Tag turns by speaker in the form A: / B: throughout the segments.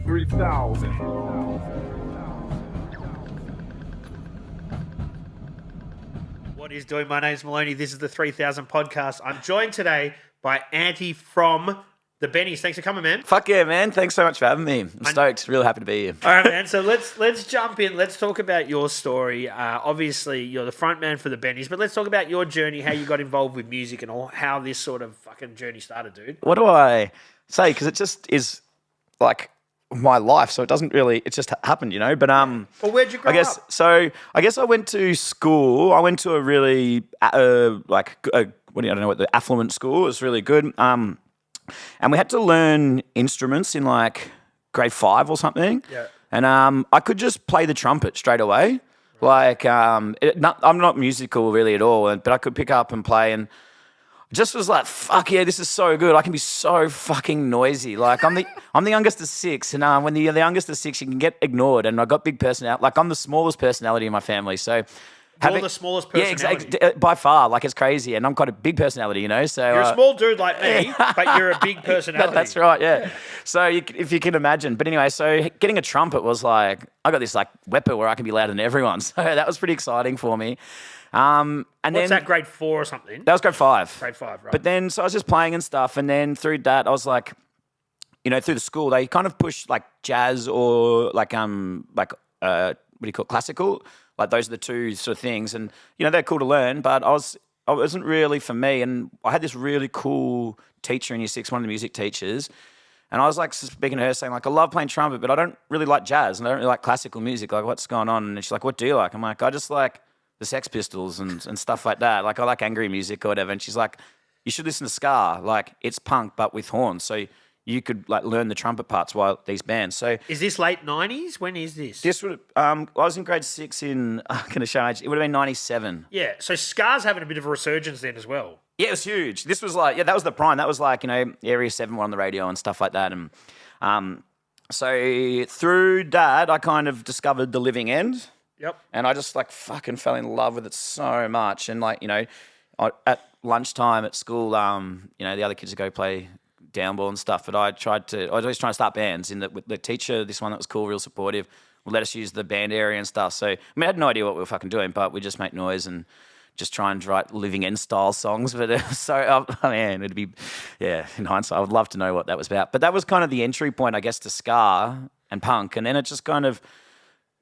A: 3000.
B: What is doing? My name's Maloney. This is the 3000 podcast. I'm joined today by Anty from the Bennies. Thanks for coming, man.
C: Fuck yeah, man. Thanks so much for having me. I'm stoked. Real happy to be here.
B: All right, man. So let's jump in. Let's talk about your story. Obviously, you're the front man for the Bennies, but let's talk about your journey, how you got involved with music and all, how this sort of fucking journey started, dude.
C: What do I say? Because it just is like my life, so it doesn't really. It just happened, you know. But
B: Well, where'd you grow up?
C: So. I guess I went to school. I went to a really I don't know what the affluent school. It was really good. And we had to learn instruments in like grade 5 or something.
B: Yeah.
C: And I could just play the trumpet straight away. Like I'm not musical really at all, but I could pick up and play and just was like, fuck yeah, this is so good. I can be so fucking noisy. Like I'm the youngest of 6, and when you're the youngest of 6, you can get ignored. And I got big personality. Like I'm the smallest personality in my family, so.
B: You're the smallest personality.
C: Yeah, exactly. By far. Like, it's crazy. And I'm quite a big personality, you know? So
B: You're a small dude like me, but you're a big personality.
C: That's right, yeah. So if you can imagine. But anyway, so getting a trumpet was like, I got this like weapon where I can be louder than everyone. So that was pretty exciting for me. And
B: What's that, grade 4 or something?
C: That was grade 5.
B: Grade 5, right.
C: But then, so I was just playing and stuff. And then through that, I was like, you know, through the school, they kind of push like jazz or like what do you call it, classical? Like those are the two sort of things, and you know they're cool to learn. But I wasn't really for me. And I had this really cool teacher in year 6, one of the music teachers, and I was like speaking to her, saying like I love playing trumpet, but I don't really like jazz and I don't really like classical music. Like what's going on? And she's like, what do you like? I'm like, I just like the Sex Pistols and stuff like that. Like I like angry music or whatever. And she's like, you should listen to ska. Like it's punk but with horns. So you could like learn the trumpet parts while these bands. So
B: is this late 90s? When is this?
C: This would I was in grade 6 in I'm going to show age. It would have been 97.
B: Yeah, so ska's having a bit of a resurgence then as well.
C: Yeah, it was huge. This was like that was the prime. That was like, you know, Area 7 were on the radio and stuff like that. And so through that, I kind of discovered the Living End.
B: Yep.
C: And I just like fucking fell in love with it so much. And like, you know, at lunchtime at school, you know, the other kids would go play downball and stuff, but I was always trying to start bands. With the teacher, this one that was cool, real supportive, would let us use the band area and stuff. So I mean, I had no idea what we were fucking doing, but we just make noise and just try and write Living End style songs. But so I mean, it'd be, yeah, in hindsight, I would love to know what that was about. But that was kind of the entry point, I guess, to ska and punk. And then it just kind of,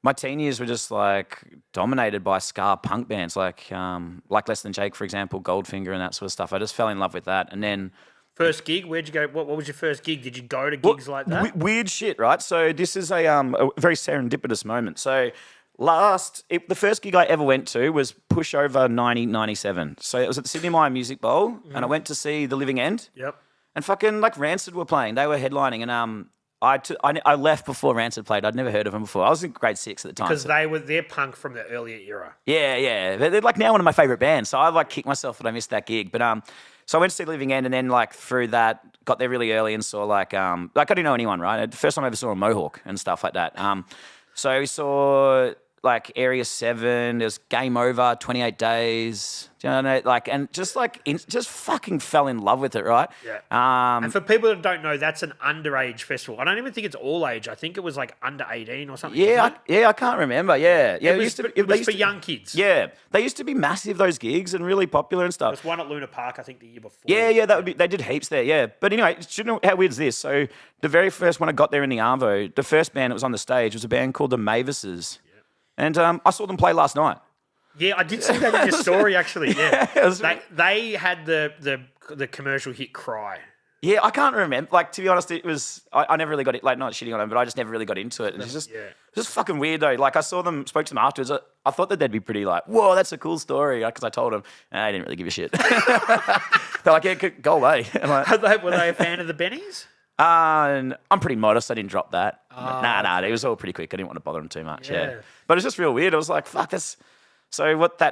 C: my teen years were just like dominated by ska punk bands, like Less Than Jake, for example, Goldfinger and that sort of stuff. I just fell in love with that. And then
B: first gig, where'd you go? What was your first gig? Did you go to gigs like that?
C: Weird shit, right? So this is a very serendipitous moment. So the first gig I ever went to was Pushover 97. So it was at the Sydney Myer Music Bowl, and I went to see The Living End.
B: Yep.
C: And fucking like Rancid were playing. They were headlining, and I left before Rancid played. I'd never heard of them before. I was in grade 6 at the time.
B: Because they're punk from the earlier era.
C: Yeah. They're like now one of my favourite bands. So I like kicked myself that I missed that gig. But so I went to see Living End, and then like through that, got there really early and saw like I didn't know anyone, right? The first time I ever saw a Mohawk and stuff like that. So we saw like Area 7, there was Game Over, 28 Days, do you know, like, and just like, just fucking fell in love with it, right?
B: Yeah. And for people that don't know, that's an underage festival. I don't even think it's all age. I think it was like under 18 or something.
C: Yeah, I can't remember. Yeah.
B: It was for young kids.
C: Yeah. They used to be massive, those gigs, and really popular and stuff.
B: There's one at Luna Park, I think, the year before.
C: Yeah, they did heaps there, yeah. But anyway, you know how weird is this? So the very first when I got there in the Arvo, the first band that was on the stage was a band called the Mavises. And I saw them play last night.
B: Yeah, I did see that in your story, actually. Yeah, they had the commercial hit "Cry."
C: Yeah, I can't remember. Like, to be honest, it was I never really got it. Like, not shitting on them, but I just never really got into it. And it's just fucking weird though. Like, I spoke to them afterwards. I thought that they'd be pretty like, whoa, that's a cool story. Because I told them, I didn't really give a shit. They're like, yeah, go away. Like,
B: were they a fan of the Bennies?
C: I'm pretty modest. I didn't drop that. Nah. It was all pretty quick. I didn't want to bother them too much. Yeah. But it's just real weird. I was like, fuck, that's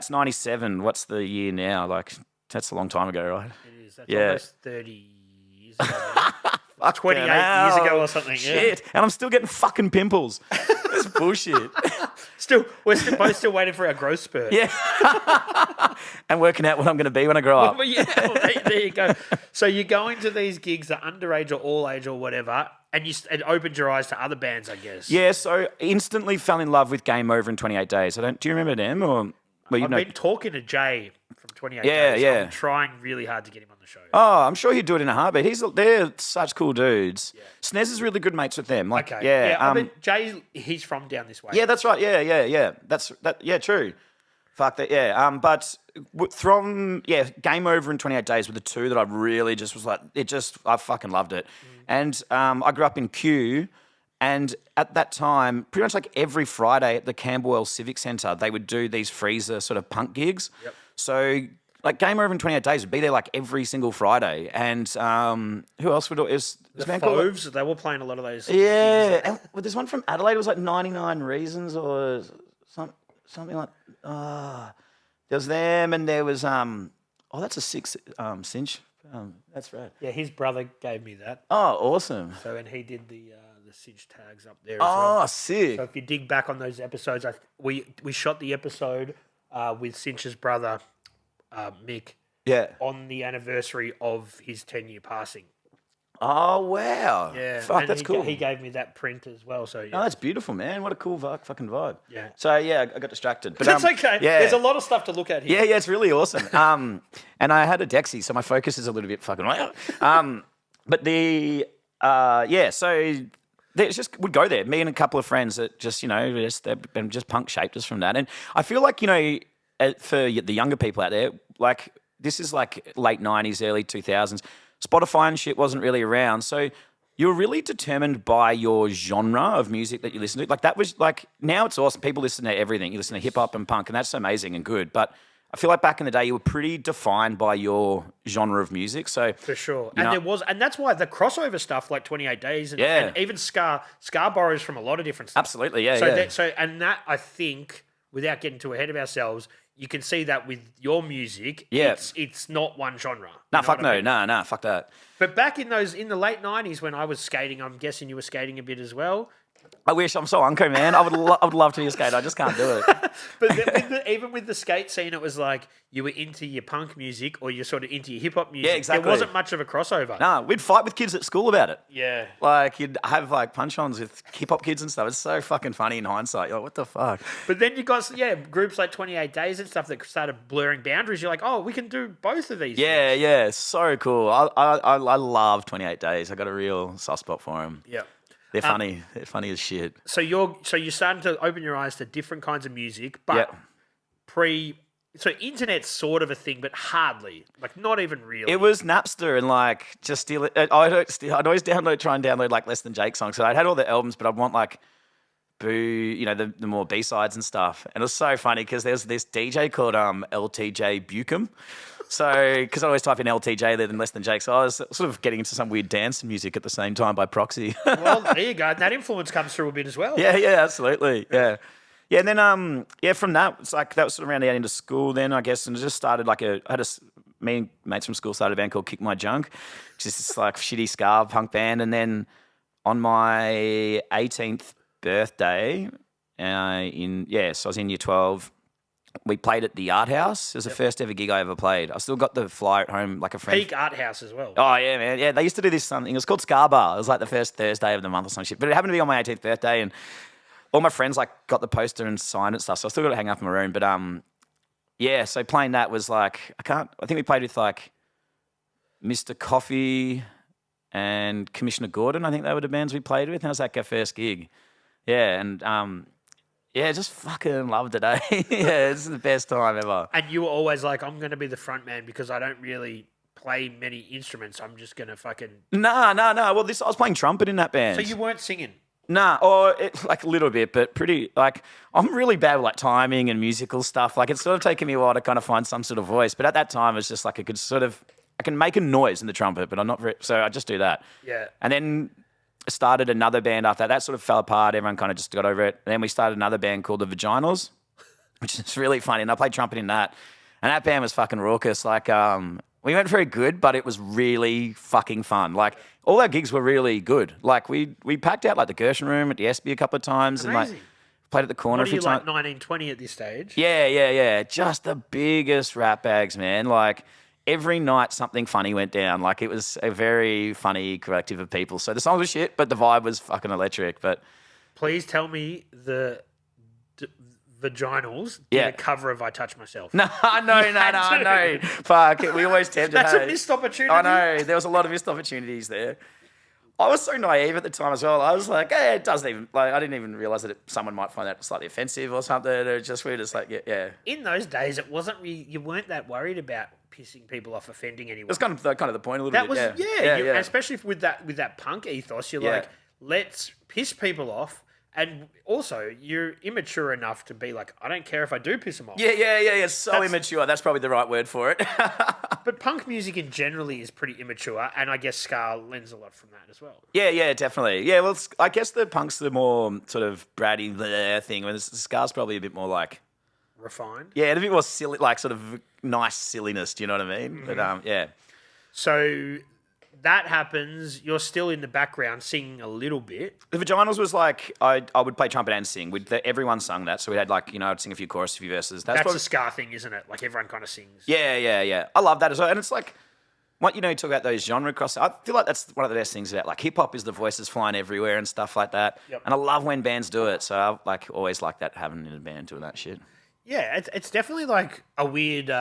C: 97. What's the year now? Like, that's a long time ago, right?
B: It is. That's almost 30 years ago. 28 years ago or something.
C: Shit.
B: Yeah.
C: And I'm still getting fucking pimples. This bullshit.
B: We're both still waiting for our growth spurt.
C: Yeah. And working out what I'm going to be when I grow up.
B: Well, yeah, there you go. So you're going to these gigs that underage or all age or whatever, and it opened your eyes to other bands, I guess.
C: Yeah, so instantly fell in love with Game Over in 28 Days. Do you remember them? Or
B: I've been talking to Jay from 28
C: Yeah,
B: Days.
C: yeah.
B: I'm trying really hard to get him on the show.
C: Oh, I'm sure he'd do it in a heartbeat. They're such cool dudes. Yeah. Snez is really good mates with them. Like,
B: Okay.
C: Yeah.
B: I mean, Jay, he's from down this way.
C: Yeah, that's right. Yeah. Yeah, true. Fuck that. Yeah. But Game Over in 28 Days were the two that I really just was like, I fucking loved it. And I grew up in Kew. And at that time, pretty much like every Friday at the Camberwell Civic Centre, they would do these freezer sort of punk gigs. Yep. So like Game Over in 28 Days would be there like every single Friday. And who else would do it?
B: The Fauves, they were playing a lot of those.
C: Yeah. And there's one from Adelaide. It was like 99 Reasons or something like there was them and there was that's a six cinch. That's right.
B: Yeah, his brother gave me that.
C: Oh, awesome.
B: So and he did the cinch tags up there as well.
C: Oh, sick.
B: So if you dig back on those episodes, we shot the episode with Cinch's brother, Mick, on the anniversary of his 10-year passing.
C: Oh, wow.
B: Yeah.
C: Fuck, that's cool.
B: He gave me that print as well. So yeah.
C: Oh, that's beautiful, man. What a cool fucking vibe.
B: Yeah.
C: So, yeah, I got distracted. But
B: that's okay.
C: Yeah.
B: There's a lot of stuff to look at here.
C: Yeah, it's really awesome. And I had a Dexy, so my focus is a little bit fucking... But so... would go there. Me and a couple of friends that just, they've been just punk shaped us from that. And I feel like, for the younger people out there, like this is like late 90s, early 2000s. Spotify and shit wasn't really around. So you're really determined by your genre of music that you listen to. Like that was like, now it's awesome. People listen to everything. You listen to hip hop and punk and that's amazing and good. But I feel like back in the day, you were pretty defined by your genre of music. So
B: for sure, and that's why the crossover stuff like 28 Days and even Ska borrows from a lot of different stuff.
C: Absolutely, yeah.
B: That I think, without getting too ahead of ourselves, you can see that with your music.
C: Yeah,
B: it's not one genre.
C: Fuck that.
B: But back in the late 90s when I was skating, I'm guessing you were skating a bit as well.
C: I wish. I'm so unco, man. I would love to be a skater. I just can't do it.
B: But even with the skate scene, it was like you were into your punk music or you're sort of into your hip hop music.
C: Yeah, exactly.
B: There wasn't much of a crossover.
C: Nah, we'd fight with kids at school about it.
B: Yeah.
C: Like you'd have like punch-ons with hip hop kids and stuff. It's so fucking funny in hindsight. You're like, what the fuck?
B: But then you got groups like 28 Days and stuff that started blurring boundaries. You're like, oh, we can do both of these.
C: Yeah, things. So cool. I love 28 Days. I got a real soft spot for them.
B: Yeah.
C: They're funny. They're funny as shit.
B: So you're starting to open your eyes to different kinds of music, but so internet's sort of a thing, but hardly, like not even really.
C: It was Napster and like just steal it. I'd always try and download like Less Than Jake songs. So I'd had all the albums, but I'd want like Boo, the more B-sides and stuff. And it was so funny because there's this DJ called LTJ Bucum. So, because I always type in LTJ there than Less Than Jake, so I was sort of getting into some weird dance music at the same time by proxy.
B: Well, there you go. That influence comes through a bit as well.
C: Yeah, absolutely. Yeah. Yeah, and then, from that, it's like, that was sort of around the end into school then, I guess, and it just started like me and mates from school started a band called Kick My Junk, which is this like shitty ska punk band, and then on my 18th birthday, so I was in year 12, we played at the Art House. It was the first ever gig I ever played. I still got the flyer at home, like a friend.
B: Peak Art House as well.
C: Oh, yeah, man. Yeah, they used to do this something. It was called Ska Bar. It was like the first Thursday of the month or some shit. But it happened to be on my 18th birthday, and all my friends like got the poster and signed it and stuff. So I still got to hang up in my room. But so playing that was like, I think we played with like Mr. Coffee and Commissioner Gordon. I think they were the bands we played with. And that was like our first gig. Yeah, and just fucking loved it, eh? Yeah, it's the best time ever.
B: And you were always like, I'm going to be the front man because I don't really play many instruments. I'm just going to fucking...
C: No. Well, I was playing trumpet in that band.
B: So you weren't singing?
C: Nah, like a little bit, but pretty, like, I'm really bad with like timing and musical stuff. Like, it's sort of taken me a while to kind of find some sort of voice. But at that time, it's just like I can make a noise in the trumpet, but I'm not very... So I just do that.
B: Yeah.
C: And then... started another band after that. That sort of fell apart. Everyone kind of just got over it. And then we started another band called The Vaginals, which is really funny. And I played trumpet in that. And that band was fucking raucous. Like, We weren't very good, but it was really fucking fun. Like, all our gigs were really good. Like, we packed out, like, the Gershon Room at the SB a couple of times.
B: Amazing.
C: And, like, played at the corner
B: What
C: a
B: are
C: few
B: you,
C: times.
B: like 19, 20 at this stage?
C: Yeah. Just the biggest rat bags, man. Like, every night something funny went down. Like, it was a very funny collective of people. So the songs were shit, but the vibe was fucking electric. But
B: Please tell me the Vaginals did
C: Yeah.
B: a cover of I Touch Myself.
C: no. Fuck, we always tempted.
B: That's a
C: hey.
B: missed opportunity.
C: I know. There was a lot of missed opportunities there. I was so naive at the time as well. I was like, hey, it doesn't even, like, I didn't even realize that someone might find that slightly offensive or something. Or just, we were just like, yeah.
B: In those days, it wasn't really, you weren't that worried about pissing people off, offending anyone.
C: That's kind of the point a little
B: That
C: bit.
B: was
C: Yeah.
B: especially with that punk ethos. You're
C: Yeah.
B: like, let's piss people off, and also you're immature enough to be like, I don't care if I do piss them off.
C: Yeah. It's so immature. That's probably the right word for it.
B: But punk music in generally is pretty immature, and I guess ska lends a lot from that as well.
C: Yeah, definitely. Yeah, well, I guess the punk's the more sort of bratty bleh thing, whereas the ska's probably a bit more like,
B: Refined.
C: yeah, and a bit more silly, like sort of nice silliness. Do you know what I mean? But yeah.
B: So that happens. You're still in the background singing a little bit.
C: The Vaginals was like, I would play trumpet and sing. Everyone sung that. So we had like, I'd sing a few choruses, a few verses.
B: That's
C: probably,
B: a ska thing, isn't it? Like everyone kind of sings.
C: Yeah. I love that as well. And it's like, what, you talk about those genre crosses. I feel like that's one of the best things about like hip hop is the voices flying everywhere and stuff like that.
B: Yep.
C: And I love when bands do it. So I like always like that having in a band doing that shit.
B: Yeah, it's definitely like a weird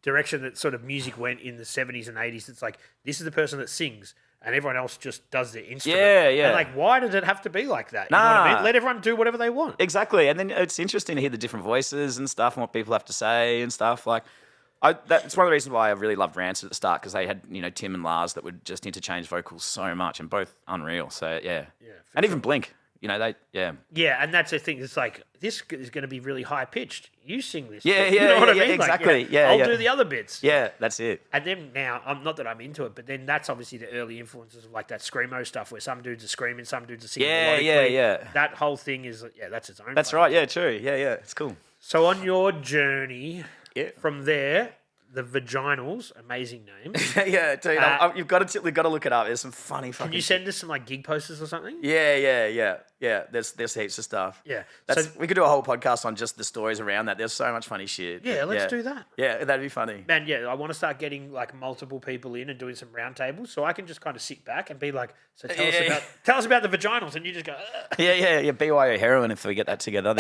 B: direction that sort of music went in the 70s and 80s. It's like, this is the person that sings, and everyone else just does the instrument.
C: Yeah.
B: And like, why did it have to be like that? You know what I mean? Let everyone do whatever they want.
C: Exactly. And then it's interesting to hear the different voices and stuff and what people have to say and stuff. Like, that's one of the reasons why I really loved Rancid at the start, because they had, Tim and Lars that would just interchange vocals so much and both unreal. So, yeah. And even Blink. Yeah,
B: and that's the thing. It's like, this is going to be really high pitched. You sing this.
C: Yeah,
B: you know what I mean?
C: exactly.
B: Like, I'll do the other bits.
C: Yeah, that's it.
B: And then now, I'm not that I'm into it, but then that's obviously the early influences of like that screamo stuff, where some dudes are screaming, some dudes are singing.
C: Yeah.
B: That whole thing is, that's its own.
C: That's
B: thing.
C: right. Yeah, true. Yeah, it's cool.
B: So on your journey, from there, the Vaginals, amazing name.
C: Yeah, dude, we've got to look it up. There's some funny fucking.
B: Can you send us some like gig posters or something?
C: Yeah. There's heaps of stuff.
B: Yeah.
C: We could do a whole podcast on just the stories around that. There's so much funny shit.
B: Yeah, let's do that.
C: Yeah, that'd be funny.
B: Man, I want to start getting like multiple people in and doing some roundtables, so I can just kind of sit back and be like, so tell us about the Vaginals, and you just go.
C: Yeah. BYO heroin if we get that together. I'm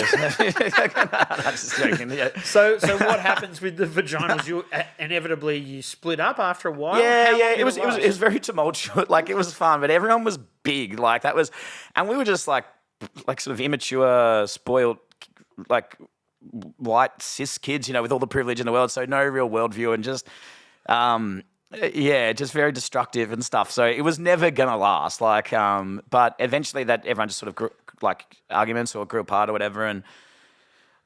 C: just joking. Yeah.
B: So what happens with the Vaginals? You inevitably you split up after a while.
C: Yeah. It was very tumultuous. Like, it was fun, but everyone was big. Like, that was, and we were just like sort of immature, spoiled, like white cis kids, with all the privilege in the world. So no real worldview and just, just very destructive and stuff. So it was never gonna last. Like, but eventually that everyone just sort of grew, like arguments or grew apart or whatever, and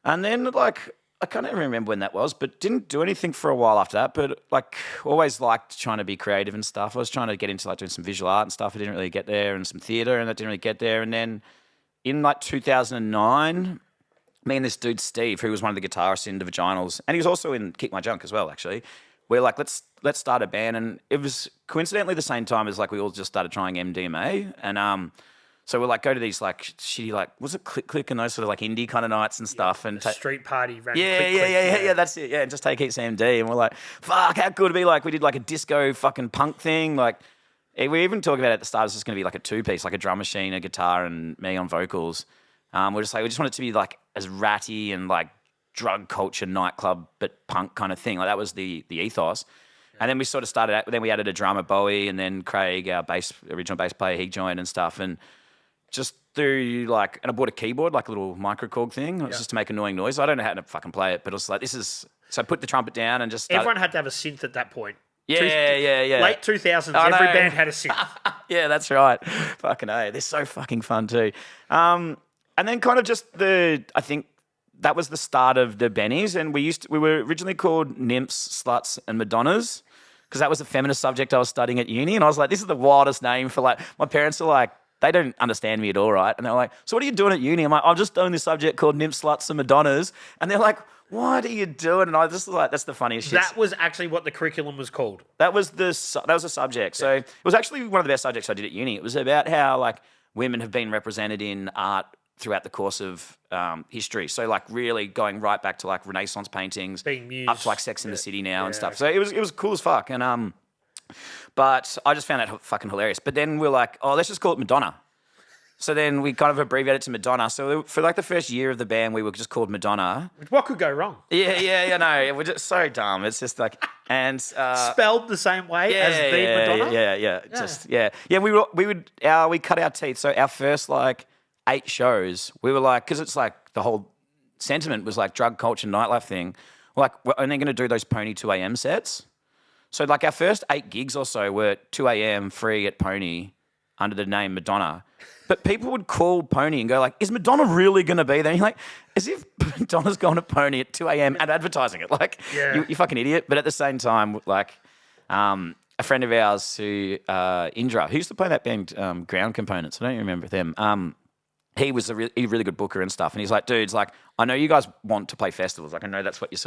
C: then like. I can't even remember when that was, but didn't do anything for a while after that. But like, always liked trying to be creative and stuff. I was trying to get into like doing some visual art and stuff. I didn't really get there, and some theatre, and that didn't really get there. And then in like 2009, me and this dude Steve, who was one of the guitarists in the Vaginals, and he was also in Kick My Junk as well. Actually, we're like, let's start a band, and it was coincidentally the same time as like we all just started trying MDMA, and so we'll like go to these like shitty like was it Click and those sort of like indie kind of nights and stuff and
B: street party.
C: Yeah, that's it. Yeah, and just take heaps of MD and we're like, fuck, how good it'd be like we did like a disco fucking punk thing. Like we even talk about it at the start. It's just going to be like a 2-piece, like a drum machine, a guitar, and me on vocals. We're just like we just want it to be like as ratty and like drug culture nightclub but punk kind of thing. Like that was the ethos. And then we sort of started out. Then we added a drummer, Bowie, and then Craig, our original bass player, he joined and stuff and. Just through like, and I bought a keyboard, like a little microcorg thing. It was just to make annoying noise. I don't know how to fucking play it, but it was like, so I put the trumpet down and just started.
B: Everyone had to have a synth at that point.
C: Yeah.
B: Late 2000s, every band had a synth.
C: Yeah, that's right. Fucking A. They're so fucking fun too. And then kind of just I think that was the start of the Bennies, and we were originally called Nymphs, Sluts and Madonnas, because that was a feminist subject I was studying at uni, and I was like, this is the wildest name for like, my parents are like, they don't understand me at all, right? And they're like, so what are you doing at uni? I'm like, I'm just doing this subject called Nymphs, Sluts and Madonnas. And they're like, what are you doing? And I just was like, that's the funniest shit.
B: That was actually what the curriculum was called.
C: That was a subject. So it was actually one of the best subjects I did at uni. It was about how like women have been represented in art throughout the course of history. So like really going right back to like Renaissance paintings,
B: Being mused.
C: up to like Sex in the City now and stuff. So it was cool as fuck. And but I just found that fucking hilarious. But then we're like, oh, let's just call it Madonna. So then we kind of abbreviated it to Madonna. So for like the first year of the band, we were just called Madonna.
B: What could go wrong?
C: Yeah, no, we're just so dumb. It's just like, and
B: spelled the same way as the Madonna.
C: Yeah. We cut our teeth. So our first like 8 shows, we were like, because it's like the whole sentiment was like drug culture nightlife thing. Like we're only going to do those Pony 2 a.m. sets. So like our first 8 gigs or so were 2 a.m. free at Pony under the name Madonna. But people would call Pony and go like, is Madonna really going to be there? And you're like, as if Madonna's going to Pony at 2 a.m. and advertising it. Like, you fucking idiot. But at the same time, like, a friend of ours who, Indra, who used to play that band Ground Components, I don't remember them, he was a really good booker and stuff. And he's like, dudes, like, I know you guys want to play festivals. Like, I know that's what you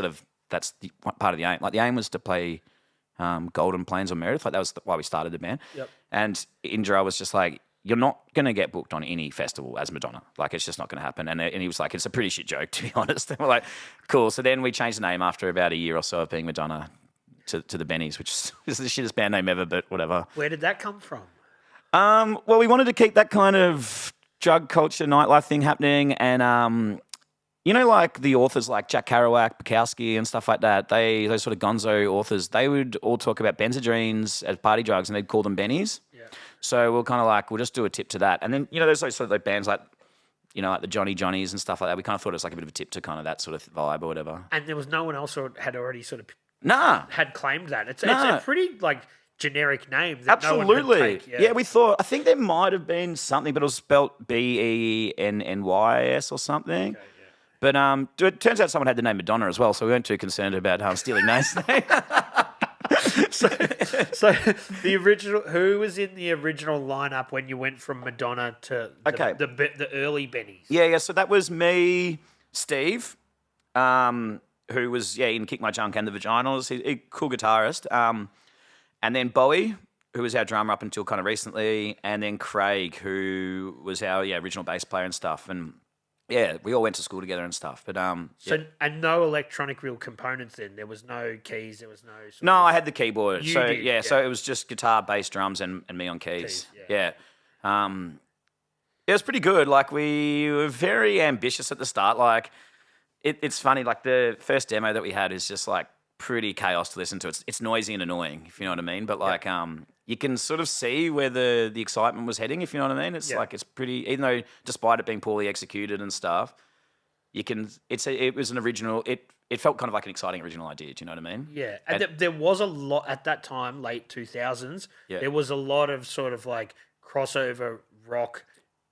C: that's the part of the aim. Like, the aim was to play Golden Plains or Meredith. Like, that was why we started the band.
B: Yep.
C: And Indra was just like, you're not going to get booked on any festival as Madonna. Like, it's just not going to happen. And he was like, it's a pretty shit joke, to be honest. And we're like, cool. So then we changed the name after about a year or so of being Madonna to the Bennies, which is the shittest band name ever, but whatever.
B: Where did that come from?
C: Well, we wanted to keep that kind of drug culture nightlife thing happening. And, you know, like the authors like Jack Kerouac, Bukowski and stuff like that, those sort of gonzo authors, they would all talk about benzodrines as party drugs and they'd call them Bennies.
B: Yeah.
C: So we're kind of like, we'll just do a tip to that. And then, you know, there's those sort of like bands like, you know, like the Johnny Johnnies and stuff like that. We kind of thought it was like a bit of a tip to kind of that sort of vibe or whatever.
B: And there was no one else who had already sort of
C: had
B: claimed that. It's a pretty like generic name that
C: Absolutely.
B: no one could take.
C: Yeah, we thought, I think there might have been something, but it was spelt Bennys or something. Okay, yeah. But it turns out someone had the name Madonna as well, so we weren't too concerned about stealing names.
B: So the original, who was in the original lineup when you went from Madonna to the early Bennies?
C: Yeah. So that was me, Steve, who was in Kick My Junk and the Vaginals. He's a cool guitarist. And then Bowie, who was our drummer up until kind of recently, and then Craig, who was our original bass player and stuff. And yeah, we all went to school together and stuff. But
B: and no electronic real components then. There was no keys. There was no.
C: No, I had the keyboard.
B: You
C: so
B: did,
C: yeah, so it was just guitar, bass, drums, and me on keys. Yeah. It was pretty good. Like we were very ambitious at the start. Like it's funny. Like the first demo that we had is just like pretty chaos to listen to. It's noisy and annoying, if you know what I mean. But like you can sort of see where the excitement was heading, if you know what I mean. It's like it's pretty, even though despite it being poorly executed and stuff, you can. It was an original. It felt kind of like an exciting original idea. Do you know what I mean?
B: Yeah, and there was a lot at that time, late 2000s. Yeah. There was a lot of sort of like crossover rock,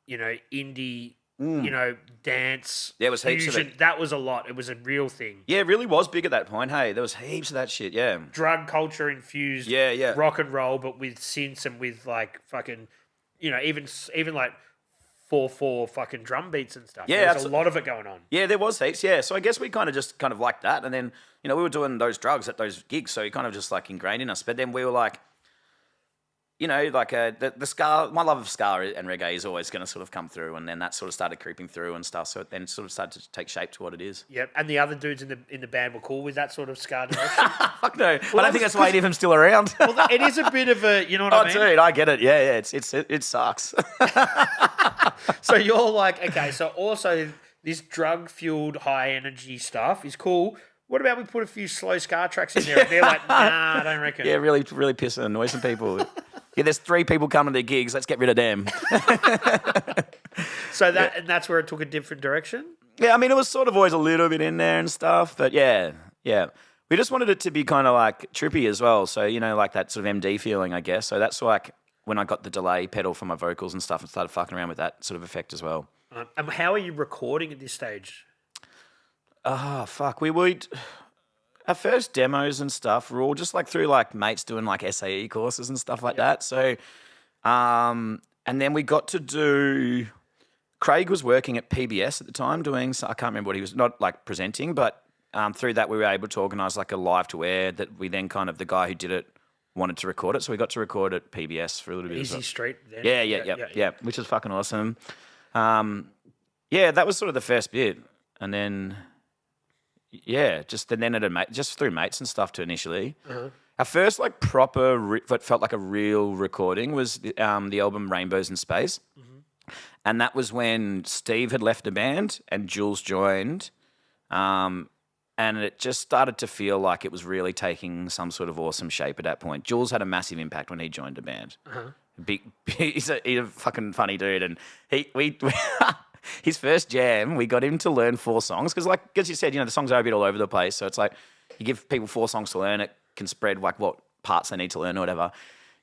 B: you know, indie. You know, dance.
C: There was heaps
B: fusion.
C: of it.
B: That was a lot. It was a real thing.
C: Yeah, it really was big at that point. Hey, there was heaps of that shit. Yeah,
B: drug culture infused.
C: Yeah.
B: Rock and roll, but with synths and with like fucking, you know, even like 4/4 fucking drum beats and stuff.
C: Yeah,
B: there's a lot of it going on.
C: Yeah, there was heaps. Yeah, so I guess we kind of liked that, and then you know we were doing those drugs at those gigs, so it kind of just like ingrained in us. But then we were like. You know, like the ska, my love of ska and reggae is always going to sort of come through, and then that sort of started creeping through and stuff. So it then sort of started to take shape to what it is.
B: Yep, and the other dudes in the band were cool with that sort of ska direction.
C: Fuck no, well, I don't think that's why any of them still around.
B: Well, it is a bit of a, you know what I mean?
C: Oh, dude, I get it. Yeah, it sucks.
B: So you're like, okay, so also this drug fueled high energy stuff is cool. What about we put a few slow ska tracks in there? And they're like, nah, I don't reckon.
C: Yeah, really pissing and annoying some people. Yeah, there's 3 people coming to their gigs. Let's get rid of them.
B: So that's where it took a different direction?
C: Yeah, I mean, it was sort of always a little bit in there and stuff. But yeah. We just wanted it to be kind of like trippy as well. So, you know, like that sort of MD feeling, I guess. So that's like when I got the delay pedal for my vocals and stuff and started fucking around with that sort of effect as well.
B: And how are you recording at this stage?
C: Fuck. We would... Our first demos and stuff were all just like through like mates doing like SAE courses and stuff like that. So, and then we got to Craig was working at PBS at the time doing, I can't remember what he was, not like presenting, but through that, we were able to organise like a live to air that we then kind of, the guy who did it wanted to record it. So we got to record at PBS for a little bit.
B: Easy Street then.
C: Yeah, which is fucking awesome. That was sort of the first bit. And then, just through mates and stuff too initially.
B: Uh-huh.
C: Our first like proper, what felt like a real recording was the album Rainbows in Space. Mm-hmm. And that was when Steve had left the band and Jules joined. And it just started to feel like it was really taking some sort of awesome shape at that point. Jules had a massive impact when he joined the band. Uh-huh. He's a fucking funny dude. And his first jam, we got him to learn 4 songs. Because like, as you said, the songs are a bit all over the place. So it's like, you give people 4 songs to learn, it can spread like what parts they need to learn or whatever.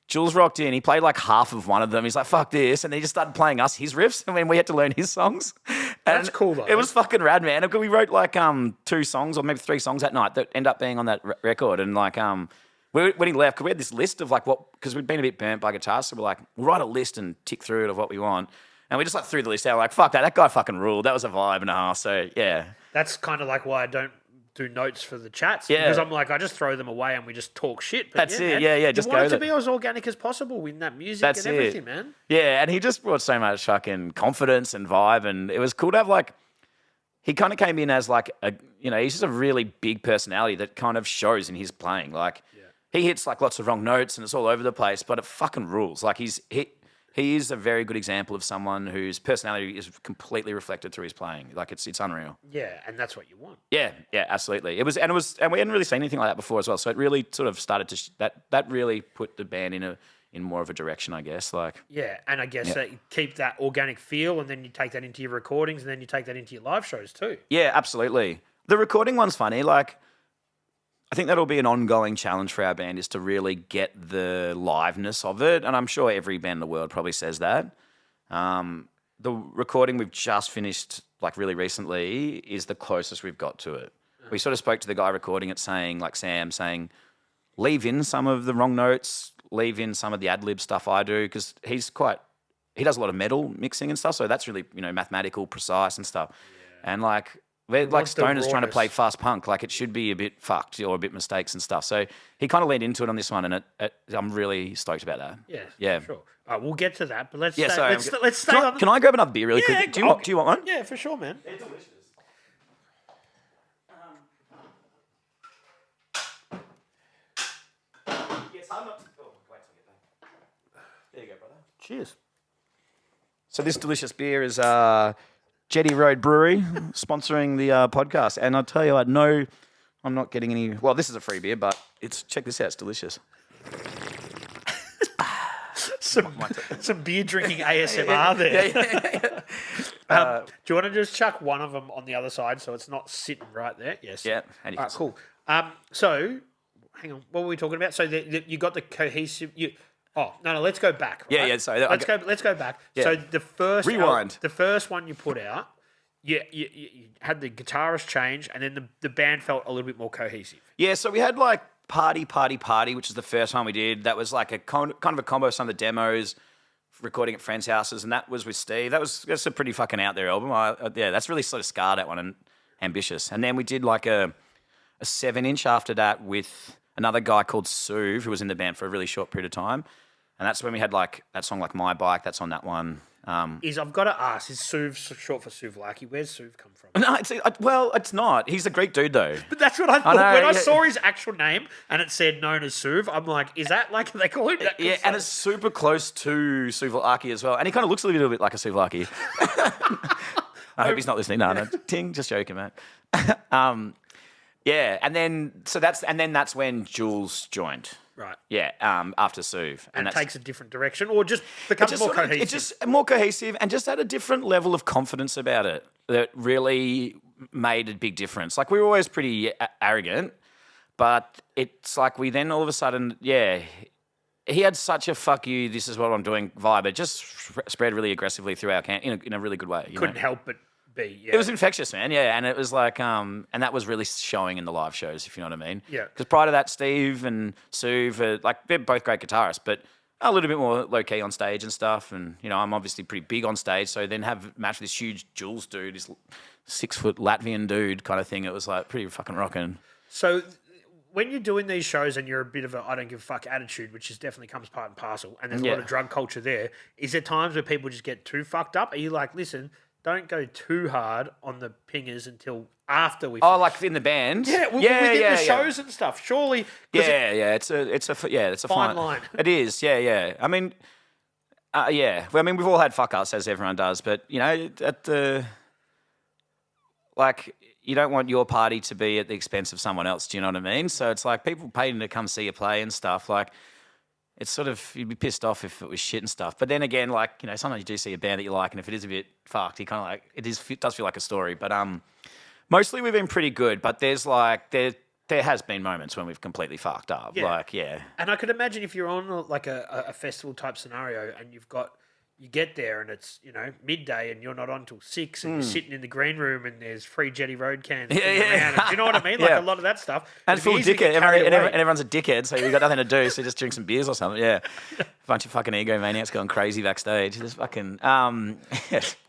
C: Jules rocked in. He played like half of one of them. He's like, fuck this. And he just started playing us his riffs. And then we had to learn his songs.
B: That's cool though.
C: It was fucking rad, man. We wrote like 2 songs or maybe 3 songs that night that end up being on that record. And like when he left, because we had this list of like because we'd been a bit burnt by guitars. So we're like, we'll write a list and tick through it of what we want. And we just like threw the list out like, fuck that. That guy fucking ruled. That was a vibe and a half. So yeah.
B: That's kind of like why I don't do notes for the chats.
C: Yeah.
B: Because I'm like, I just throw them away and we just talk shit. But
C: That's it.
B: Man,
C: Yeah. Just
B: you
C: go
B: want
C: with
B: it to be as organic as possible in that music
C: That's
B: and everything, man.
C: Yeah. And he just brought so much fucking confidence and vibe. And it was cool to have like, he kind of came in as like he's just a really big personality that kind of shows in his playing. Like he hits like lots of wrong notes and it's all over the place, but it fucking rules. Like he is a very good example of someone whose personality is completely reflected through his playing. Like it's unreal.
B: Yeah, and that's what you want.
C: Yeah, absolutely. And we hadn't really seen anything like that before as well. So it really sort of started to that really put the band in more of a direction, I guess. Like
B: and I guess that you keep that organic feel, and then you take that into your recordings, and then you take that into your live shows too.
C: Yeah, absolutely. The recording one's funny. Like I think that'll be an ongoing challenge for our band is to really get the liveness of it. And I'm sure every band in the world probably says that. The recording we've just finished like really recently is the closest we've got to it. We sort of spoke to the guy recording it saying, leave in some of the wrong notes, leave in some of the ad-lib stuff I do, because he does a lot of metal mixing and stuff. So that's really, mathematical, precise and stuff. Yeah. And we're like stoners trying to play fast punk. Like it should be a bit fucked or a bit mistakes and stuff. So he kind of leaned into it on this one, and I'm really stoked about that.
B: Yeah, sure. All right, we'll get to that, but let's stay
C: can
B: on.
C: Can I grab another beer really quick? Do you want one?
B: Yeah, for sure, man.
C: They're delicious. Yes, I'm not. Oh, wait till I get back. There you go, brother.
B: Cheers.
C: So this delicious beer is Jetty Road Brewery sponsoring the podcast. And I'll tell you what, no, I'm not getting any... Well, this is a free beer, but check this out. It's delicious.
B: Some beer drinking ASMR there. Do you want to just chuck one of them on the other side so it's not sitting right there? Yes.
C: Yeah.
B: All right, cool. So, hang on. What were we talking about? So you got the cohesive... Oh, no, let's go back. Right?
C: Yeah, sorry.
B: Let's go back.
C: Yeah.
B: So the first...
C: Rewind.
B: The first one you put out, you had the guitarist change, and then the band felt a little bit more cohesive.
C: Yeah, so we had like Party, which is the first one we did. That was like a kind of a combo of some of the demos, recording at friends' houses, and that was with Steve. That's a pretty fucking out there album. That's really sort of scarred that one and ambitious. And then we did like a 7-inch after that with another guy called Suv, who was in the band for a really short period of time. And that's when we had like that song like My Bike, that's on that one.
B: I've got to ask, is Suv short for Souvlaki? Where's Suv come from?
C: No, it's not. He's a Greek dude though.
B: But that's what I thought. I saw his actual name and it said known as Suv, I'm like, is that like they call him that?
C: Yeah, and it's super close to Souvlaki as well. And he kind of looks a little bit like a Souvlaki. I hope he's not listening. No, ting, just joking, man. Yeah, and then that's when Jules joined.
B: Right.
C: Yeah, after Suv.
B: And it takes a different direction or just becomes more cohesive?
C: It's just more cohesive and just had a different level of confidence about it that really made a big difference. Like we were always pretty arrogant, but it's like we then all of a sudden, he had such a fuck you, this is what I'm doing vibe. It just spread really aggressively through our camp in a really good way.
B: Couldn't help but be,
C: It was infectious, man, and it was like, and that was really showing in the live shows, if you know what I mean.
B: Yeah.
C: Because prior to that, Steve and Suv, they're both great guitarists, but a little bit more low key on stage and stuff. And, you know, I'm obviously pretty big on stage. So then have a match with this huge Jules dude, this 6 foot Latvian dude kind of thing. It was like pretty fucking rocking.
B: So when you're doing these shows and you're a bit of a I don't give a fuck attitude, which is definitely comes part and parcel, and there's a lot of drug culture there, is there times where people just get too fucked up? Are you like, listen, don't go too hard on the pingers until after we finish?
C: Oh, like in the band?
B: Yeah, within the shows and stuff. Surely.
C: It's a fine
B: line.
C: It is, yeah. I mean, yeah. Well, I mean, we've all had fuck ups, as everyone does, but you know, you don't want your party to be at the expense of someone else. Do you know what I mean? So it's like people paying to come see you play and stuff. Like, it's sort of, you'd be pissed off if it was shit and stuff. But then again, like, you know, sometimes you do see a band that you like, and if it is a bit fucked, you kind of like, it does feel like a story. But mostly we've been pretty good. But there's like, there has been moments when we've completely fucked up.
B: Yeah.
C: Like, yeah.
B: And I could imagine if you're on like a festival type scenario and you get there and it's, you know, midday and you're not on till 6 and you're sitting in the green room and there's free Jetty Road cans. Around. And, do you know what I mean? Like a lot of that stuff.
C: And it's full of dickhead. Everyone's a dickhead, so you've got nothing to do, so just drink some beers or something. Yeah. A bunch of fucking egomaniacs going crazy backstage. Just fucking,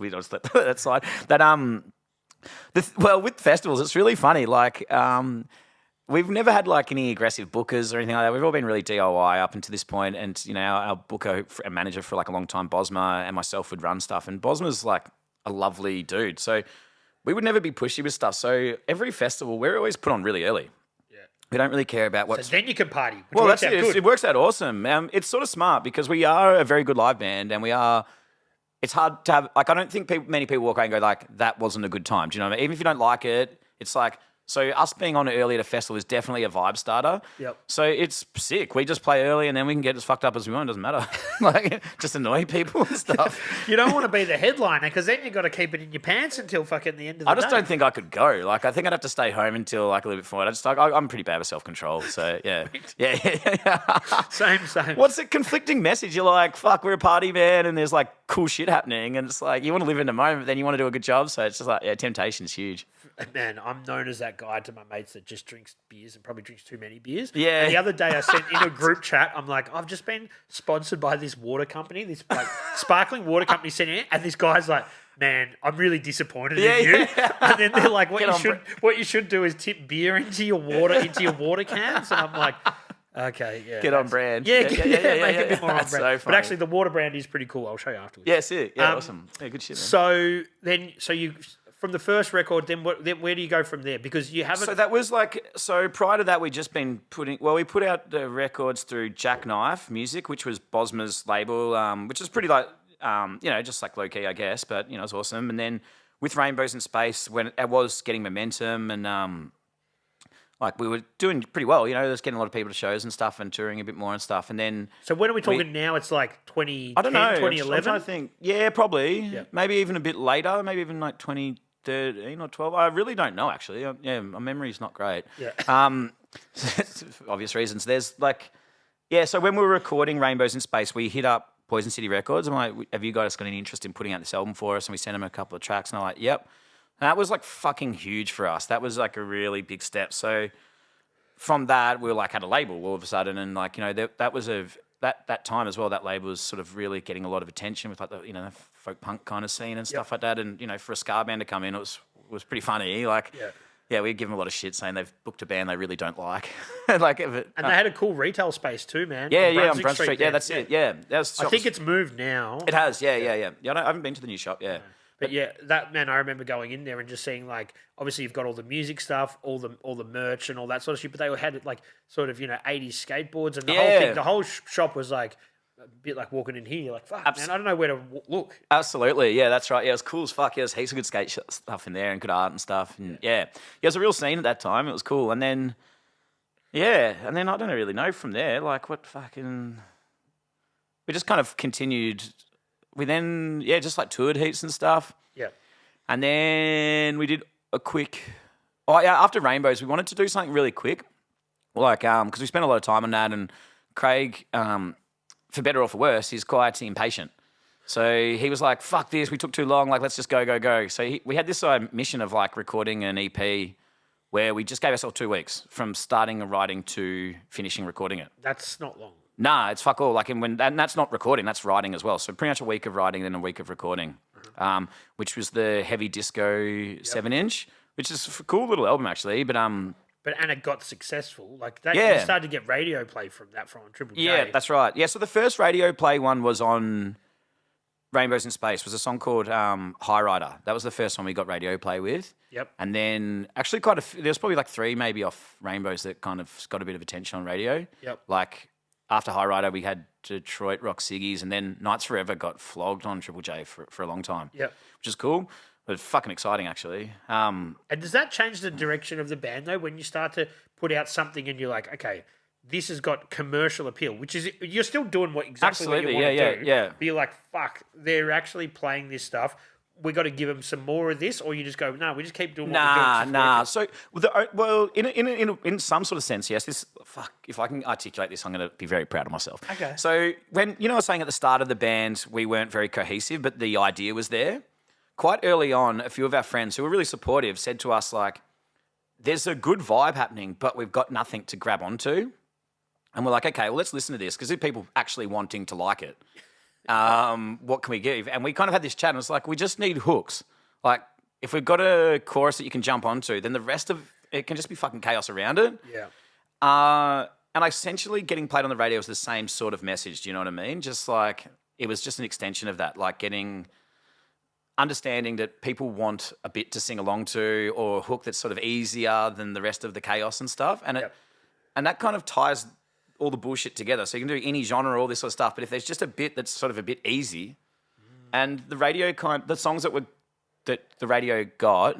C: we just let that slide. Well, with festivals, it's really funny. Like, we've never had like any aggressive bookers or anything like that. We've all been really DIY up until this point. And, you know, our booker and manager for like a long time, Bosma, and myself would run stuff. And Bosma's like a lovely dude. So we would never be pushy with stuff. So every festival, we're always put on really early. Yeah. We don't really care about what.
B: So then you can party.
C: Well, that's it. It works out awesome. It's sort of smart because we are a very good live band and it's hard to have, like, I don't think many people walk away and go like, that wasn't a good time. Do you know what I mean? Even if you don't like it, it's like, so us being on early at a festival is definitely a vibe starter.
B: Yep.
C: So it's sick. We just play early and then we can get as fucked up as we want. It doesn't matter. Like, just annoy people and stuff.
B: You don't want to be the headliner because then you've got to keep it in your pants until fucking the end of the day.
C: I just don't think I could go. Like, I think I'd have to stay home until like a little bit forward. I'm pretty bad with self-control. So yeah. Yeah.
B: Same.
C: What's a conflicting message? You're like, fuck, we're a party, man, and there's like cool shit happening. And it's like, you want to live in the moment, but then you want to do a good job. So it's just like, yeah, temptation's huge.
B: Man, I'm known as that guy to my mates that just drinks beers and probably drinks too many beers.
C: Yeah.
B: And the other day I sent in a group chat, I'm like, I've just been sponsored by this water company, this like sparkling water company sent in, and this guy's like, man, I'm really disappointed in you. Yeah. And then they're like, what you should do is tip beer into your water cans. And I'm like, okay, yeah.
C: Get on brand.
B: Yeah, make it a bit more on brand.
C: So
B: but actually, the water brand is pretty cool. I'll show you afterwards.
C: Yeah, sick. Yeah, awesome. Yeah, good shit, man.
B: So you from the first record, then where do you go from there? Because you haven't.
C: So that was like, so prior to that, we just been we put out the records through Jackknife Music, which was Bosma's label, which is pretty like, you know, just like low key, I guess, but you know, it's awesome. And then with Rainbows in Space, when it was getting momentum and like we were doing pretty well, you know, there's getting a lot of people to shows and stuff and touring a bit more and stuff. And then.
B: So when are we talking now? It's like 2010,
C: I don't know,
B: 2011?
C: I think. Yeah, probably. Yeah. Maybe even a bit later, maybe even like 2013 or 12. I really don't know, actually. Yeah, my memory's not great.
B: Yeah.
C: For obvious reasons. There's like, yeah, so when we were recording Rainbows in Space, we hit up Poison City Records. I'm like, have you guys got any interest in putting out this album for us? And we sent them a couple of tracks and I'm like, yep. And that was like fucking huge for us. That was like a really big step. So from that, we were like had a label all of a sudden. And like, you know, that was that time as well, that label was sort of really getting a lot of attention with like the, you know, folk punk kind of scene and stuff like that. And, you know, for a ska band to come in, it was pretty funny. Like, yeah, we give them a lot of shit saying they've booked a band they really don't like. Like, and
B: they had a cool retail space too, man.
C: Yeah, on Brunswick Street. Yeah, that's it. Yeah, I
B: think it's moved now.
C: It has. Yeah. I haven't been to the new shop. Yeah.
B: But yeah, that man, I remember going in there and just seeing like, obviously you've got all the music stuff, all the merch and all that sort of shit. But they had like sort of, you know, 80s skateboards and the whole thing. The whole shop was like a bit like walking in here. You're like, fuck, man, I don't know where to look.
C: Absolutely, yeah, that's right. Yeah, it was cool as fuck. Yeah, there's heaps of good skate stuff in there and good art and stuff. And yeah, it was a real scene at that time. It was cool. And then, I don't really know from there. Like what fucking, we just kind of continued. We then, just like toured heaps and stuff.
B: Yeah.
C: And then we did a quick, after Rainbows, we wanted to do something really quick. Like, because we spent a lot of time on that and Craig, for better or for worse, he's quite impatient. So he was like, fuck this, we took too long, like, let's just go. So we had this mission of like recording an EP where we just gave ourselves 2 weeks from starting writing to finishing recording it.
B: That's not long.
C: Nah, it's fuck all. Like, and that's not recording, that's writing as well. So pretty much a week of writing, then a week of recording, which was the Heavy Disco 7-inch, which is a cool little album actually. But
B: and it got successful. Like that,
C: Yeah.
B: you started to get radio play from that from Triple J.
C: yeah, that's right. Yeah, so the first radio play one was on Rainbows in Space. Was a song called High Rider. That was the first one we got radio play with.
B: Yep.
C: And then actually there's probably like 3 maybe off Rainbows that kind of got a bit of attention on radio.
B: Yep.
C: Like after High Rider, we had Detroit Rock Siggies, and then Nights Forever got flogged on Triple J for a long time.
B: Yep.
C: Which is cool, but fucking exciting actually.
B: And does that change the direction of the band though when you start to put out something and you're like, okay, this has got commercial appeal, which is you're still doing what you want to do.
C: Yeah.
B: But you're like, fuck, they're actually playing this stuff. We got to give them some more of this, or you just go, no, we just keep doing what we're doing.
C: Nah. So, in some sort of sense, yes. If I can articulate this, I'm going to be very proud of myself.
B: Okay.
C: So when I was saying at the start of the band, we weren't very cohesive, but the idea was there. Quite early on, a few of our friends who were really supportive said to us like, "There's a good vibe happening, but we've got nothing to grab onto." And we're like, okay, well, let's listen to this because there's people actually wanting to like it. What can we give? And we kind of had this chat and it's like, we just need hooks. Like, if we've got a chorus that you can jump onto, then the rest of it can just be fucking chaos around it.
B: Yeah.
C: And essentially getting played on the radio was the same sort of message. Do you know what I mean? Just like, it was just an extension of that, like understanding that people want a bit to sing along to or a hook that's sort of easier than the rest of the chaos and stuff. And and that kind of ties all the bullshit together. So you can do any genre, all this sort of stuff. But if there's just a bit that's sort of a bit easy, and the songs that the radio got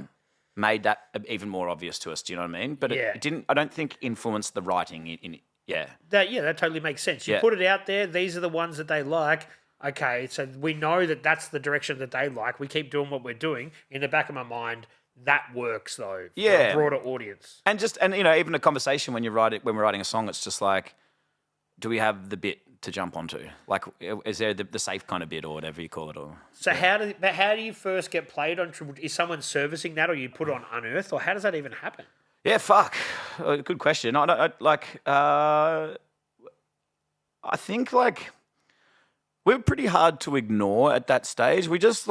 C: made that even more obvious to us. Do you know what I mean? But it didn't. I don't think influenced the writing in yeah.
B: That totally makes sense. You put it out there. These are the ones that they like. Okay, so we know that that's the direction that they like. We keep doing what we're doing. In the back of my mind, that works though for a broader audience.
C: And even a conversation when we're writing a song, it's just like, do we have the bit to jump onto? Like, is there the safe kind of bit or whatever you call it? Or
B: so how do you first get played on Triple? Is someone servicing that, or you put it on Unearthed, or how does that even happen?
C: Yeah, fuck. Good question. I think like we're pretty hard to ignore at that stage. We just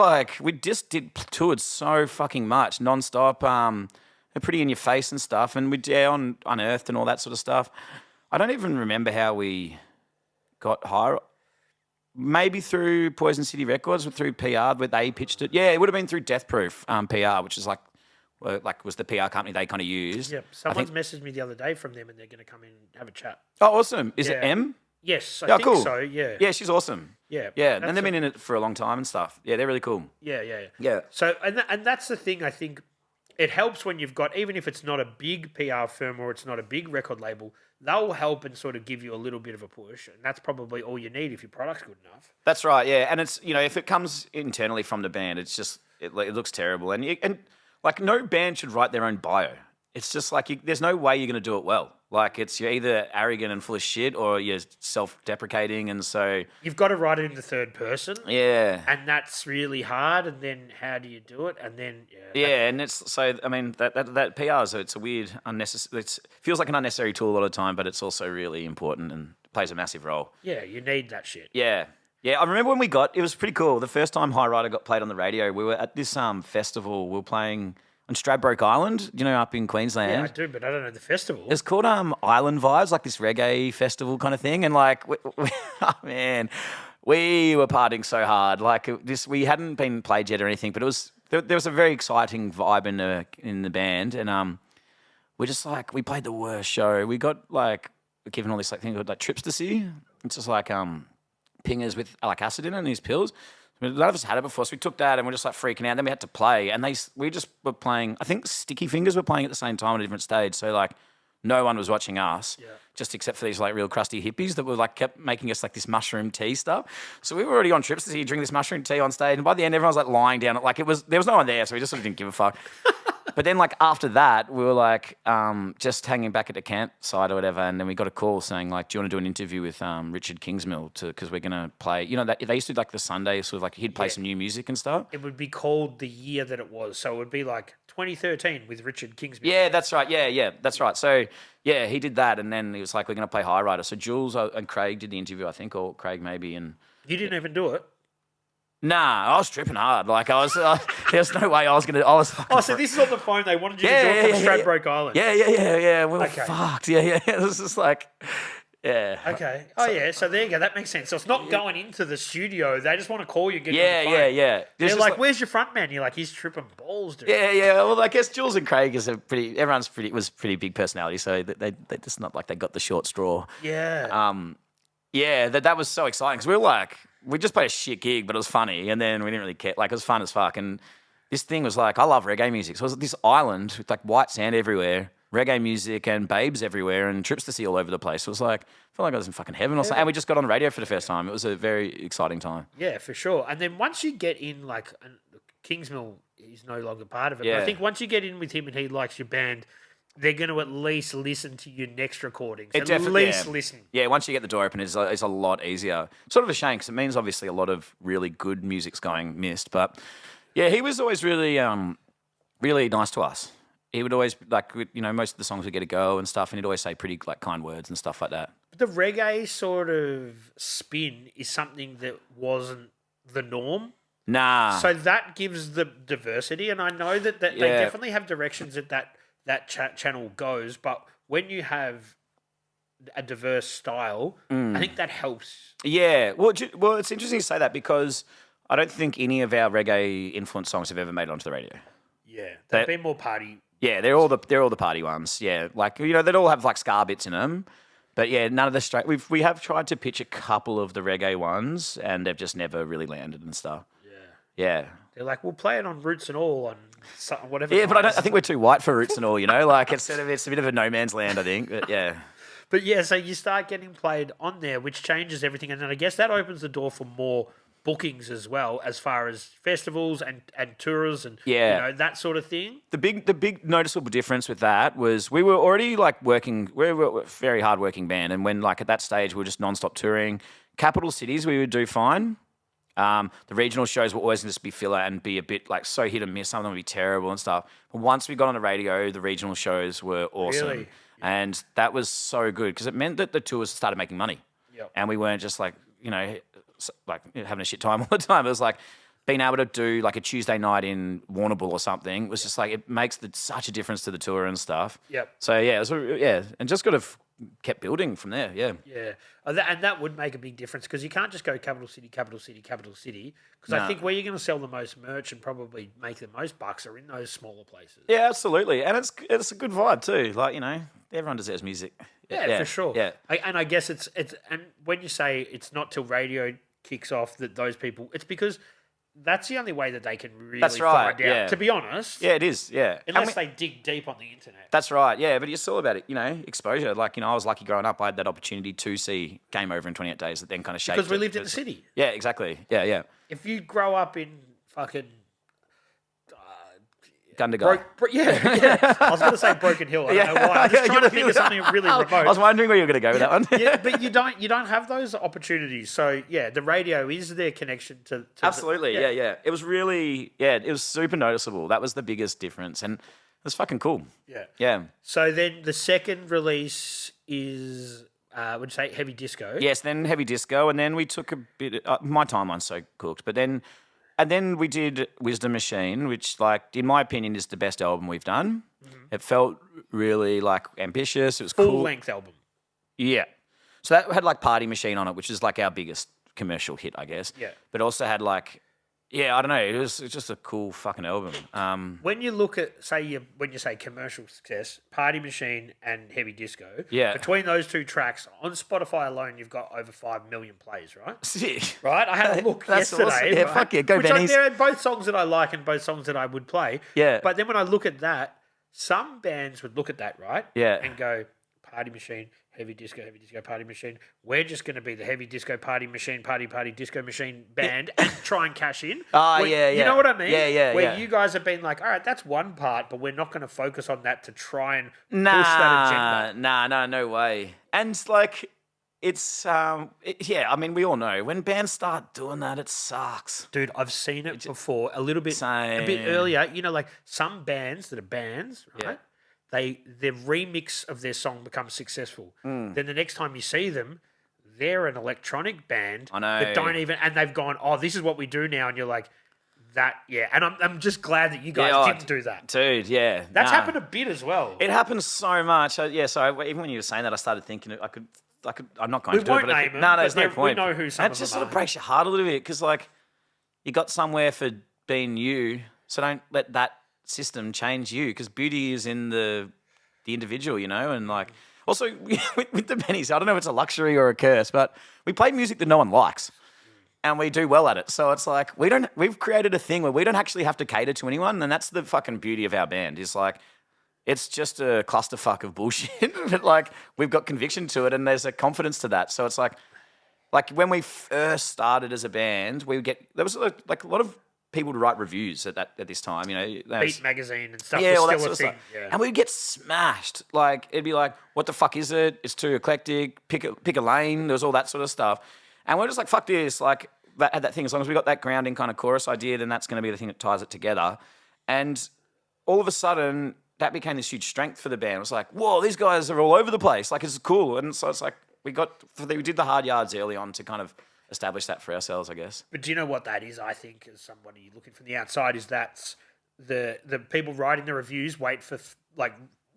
C: toured so fucking much nonstop. They're pretty in your face and stuff, and on Unearthed and all that sort of stuff. I don't even remember how we got higher. Maybe through Poison City Records, through PR, where they pitched it. Yeah, it would have been through Death Proof PR, which is was the PR company they kind of used.
B: Yeah, someone's messaged me the other day from them, and they're going to come in and have a chat.
C: Oh, awesome! Is it M?
B: Yes, I think
C: cool.
B: so. Yeah,
C: yeah, she's awesome.
B: Yeah,
C: and they've been in it for a long time and stuff. Yeah, they're really cool.
B: Yeah. So, and that's the thing. I think it helps when you've got, even if it's not a big PR firm or it's not a big record label, they'll help and sort of give you a little bit of a push. And that's probably all you need if your product's good enough.
C: That's right, yeah. And it's, if it comes internally from the band, it's just, it looks terrible. And like no band should write their own bio. It's just like, there's no way you're going to do it well. Like you're either arrogant and full of shit or you're self-deprecating, and so
B: you've got to write it in the third person.
C: Yeah,
B: and that's really hard. And then how do you do it? And then
C: and it's so. I mean that PR, so it's a weird unnecessary. It feels like an unnecessary tool a lot of the time, but it's also really important and plays a massive role.
B: Yeah, you need that shit.
C: Yeah. I remember when it was pretty cool. The first time High Rider got played on the radio, we were at this festival. We were playing on Stradbroke Island, up in Queensland.
B: Yeah, I do, but I don't know the festival.
C: It's called Island Vibes, like this reggae festival kind of thing. And we were partying so hard. Like we hadn't been played yet or anything, but there was a very exciting vibe in the band, and we just we played the worst show. We got given all this thing called trips to see. It's just pingers with acid in it and these pills. None of us had it before, so we took that and we're just freaking out. Then we had to play, and we just were playing. I think Sticky Fingers were playing at the same time on a different stage. So no one was watching us, just except for these real crusty hippies that were kept making us this mushroom tea stuff. So we were already on trips to see drinking this mushroom tea on stage, and by the end everyone was lying down. There was no one there, so we just sort of didn't give a fuck. But then after that, we were just hanging back at the campsite or whatever, and then we got a call saying do you want to do an interview with Richard Kingsmill because we're gonna play. That they used to do the Sunday sort of he'd play some new music and stuff.
B: It would be called the year that it was, so it would be 2013 with Richard Kingsbury.
C: Yeah, that's right. Yeah, that's right. So, yeah, he did that, and then he was like, we're going to play High Rider. So Jules and Craig did the interview, I think, or Craig maybe. And
B: You didn't even do it?
C: nah, I was tripping hard. Like, there's no way I was going to.
B: Oh, so this is on the phone. They wanted you to do it from Stradbroke Island.
C: Yeah. We were fucked. Yeah. It was just like, yeah.
B: Okay. Oh, yeah. So there you go. That makes sense. So it's not going into the studio. They just want to call you and get you on the phone.
C: Yeah.
B: They're like, where's your front man? You're like, he's tripping balls, dude.
C: Yeah. Well, I guess Jules and Craig was pretty big personality, so they just not like they got the short straw.
B: Yeah.
C: Yeah, that was so exciting because we just played a shit gig, but it was funny, and then we didn't really care. Like, it was fun as fuck, and this thing was like, I love reggae music, so it was this island with like white sand everywhere, reggae music and babes everywhere, and trips to see all over the place. It was like, I felt like I was in fucking heaven or something. And we just got on the radio for the first time. It was a very exciting time.
B: Yeah, for sure. And then once you get in, like, Kingsmill is no longer part of it.
C: Yeah.
B: But I think once you get in with him and he likes your band, they're going to at least listen to your next recordings. Listen.
C: Yeah, once you get the door open, it's a lot easier. Sort of a shame because it means obviously a lot of really good music's going missed. But yeah, he was always really, really nice to us. He would always, like, most of the songs would get a go and stuff, and he'd always say pretty like kind words and stuff like that.
B: But the reggae sort of spin is something that wasn't the norm.
C: Nah.
B: So that gives the diversity, and I know that they definitely have directions that channel goes, but when you have a diverse style, I think that helps.
C: Yeah. Well, it's interesting to say that because I don't think any of our reggae influenced songs have ever made it onto the radio.
B: Yeah, they've been more party.
C: Yeah, they're all the party ones. Yeah, like they'd all have like ska bits in them, but yeah, none of the straight. We have tried to pitch a couple of the reggae ones, and they've just never really landed and stuff. Yeah.
B: They're like, we'll play it on Roots and All on whatever.
C: Yeah, but I think we're too white for Roots and All. Like it's a bit of a no man's land, I think. But yeah.
B: But yeah, so you start getting played on there, which changes everything, and then I guess that opens the door for more bookings as well, as far as festivals and tours and that sort of thing.
C: The big noticeable difference with that was we were already like working. We were a very hard working band, and when like at that stage we were just non-stop touring. Capital cities we would do fine. The regional shows were always going to be filler and be a bit like so hit and miss. Some of them would be terrible and stuff. But once we got on the radio, the regional shows were awesome.
B: Really?
C: And that was so good because it meant that the tours started making money.
B: Yep.
C: And we weren't just like, having a shit time all the time. It was like being able to do like a Tuesday night in Warrnambool or something was just like, it makes such a difference to the tour and stuff.
B: Yep.
C: So and just got to kept building from there. Yeah.
B: Yeah. And that would make a big difference because you can't just go capital city, capital city, capital city. Because I think where you're going to sell the most merch and probably make the most bucks are in those smaller places.
C: Yeah, absolutely. And it's a good vibe too. Like, everyone deserves music.
B: Yeah, for sure.
C: Yeah.
B: And I guess it's and when you say it's not till radio kicks off that those people, it's because that's the only way that they can really find out, to be honest.
C: Yeah, it is, yeah.
B: Unless they dig deep on the internet.
C: That's right, yeah. But it's all about it, exposure. Like, I was lucky growing up. I had that opportunity to see Game Over in 28 Days that then kind of shaped
B: because we lived in the city.
C: Yeah, exactly. Yeah.
B: If you grow up in fucking...
C: Gundagai.
B: I was going to say Broken Hill. I don't know why. I was just trying to think of something really remote.
C: I was wondering where you were going to go with that one.
B: Yeah, but you don't have those opportunities. So yeah, the radio is their connection to
C: absolutely. Yeah. It was really it was super noticeable. That was the biggest difference, and it was fucking cool. Yeah.
B: So then the second release is would you say Heavy Disco?
C: Yes, then Heavy Disco, and then we took a bit. My timeline's so cooked, but then. And then we did Wisdom Machine, which, like, in my opinion, is the best album we've done. Mm-hmm. It felt really, like, ambitious. It was cool.
B: Full-length album.
C: Yeah. So that had, like, Party Machine on it, which is, like, our biggest commercial hit, I guess.
B: Yeah.
C: But also had, like... Yeah, I don't know. It was just a cool fucking album.
B: When you look at, when you say commercial success, Party Machine and Heavy Disco, between those two tracks, on Spotify alone, you've got over 5 million plays, right?
C: Sick.
B: Right? I had a look yesterday.
C: Awesome. Yeah,
B: right?
C: fuck yeah. Go Bennies.
B: There are both songs that I like and both songs that I would play.
C: Yeah.
B: But then when I look at that, some bands would look at that, right?
C: Yeah.
B: And go, Party Machine, Heavy Disco, Party Machine. We're just going to be the Heavy Disco, Party Machine, Party Disco Machine band and try and cash in. You know what I mean?
C: Yeah.
B: Where you guys have been like, all right, that's one part, but we're not going to focus on that to try and push that agenda.
C: Nah, no way. And, like, it's yeah. I mean, we all know when bands start doing that, it sucks.
B: Dude, I've seen it before a little bit,
C: Same.
B: a bit earlier. You know, like some bands that are bands, right?
C: Yeah.
B: Their remix of their song becomes successful. Then the next time you see them, they're an electronic band
C: I know.
B: that don't even, and they've gone, oh, this is what we do now, and you're like, that, yeah. And I'm just glad that you guys didn't do that,
C: dude. Yeah,
B: that's happened a bit as well.
C: It happens so much. So even when you were saying that, I started thinking I could. I'm not going
B: We
C: to do it.
B: won't
C: But
B: name them,
C: no,
B: but
C: there's no point.
B: We know who some
C: It
B: of
C: just
B: them
C: sort of
B: are.
C: breaks your heart a little bit because like you got somewhere for being you, so don't let that system change you because beauty is in the individual, you know, and like also with the Bennies, I don't know if it's a luxury or a curse, but we play music that no one likes. And we do well at it. So it's like we've created a thing where we don't actually have to cater to anyone, and that's the fucking beauty of our band. Is like it's just a clusterfuck of bullshit, but like we've got conviction to it and there's a confidence to that. So it's like when we first started as a band, there was like a lot of people to write reviews at this time, you know.
B: Beat magazine and stuff.
C: Yeah,
B: was
C: all that
B: still
C: sort of
B: a thing.
C: stuff.
B: Yeah.
C: And we'd get smashed. Like it'd be like, what the fuck is it? It's too eclectic. Pick a lane. There was all that sort of stuff. And we're just like, fuck this. Like that thing. As long as we got that grounding kind of chorus idea, then that's going to be the thing that ties it together. And all of a sudden, that became this huge strength for the band. It was like, whoa, these guys are all over the place. Like it's cool. And so it's like we did the hard yards early on to kind of establish that for ourselves, I guess.
B: But do you know what that is? I think as somebody looking from the outside, is that's the people writing the reviews wait for like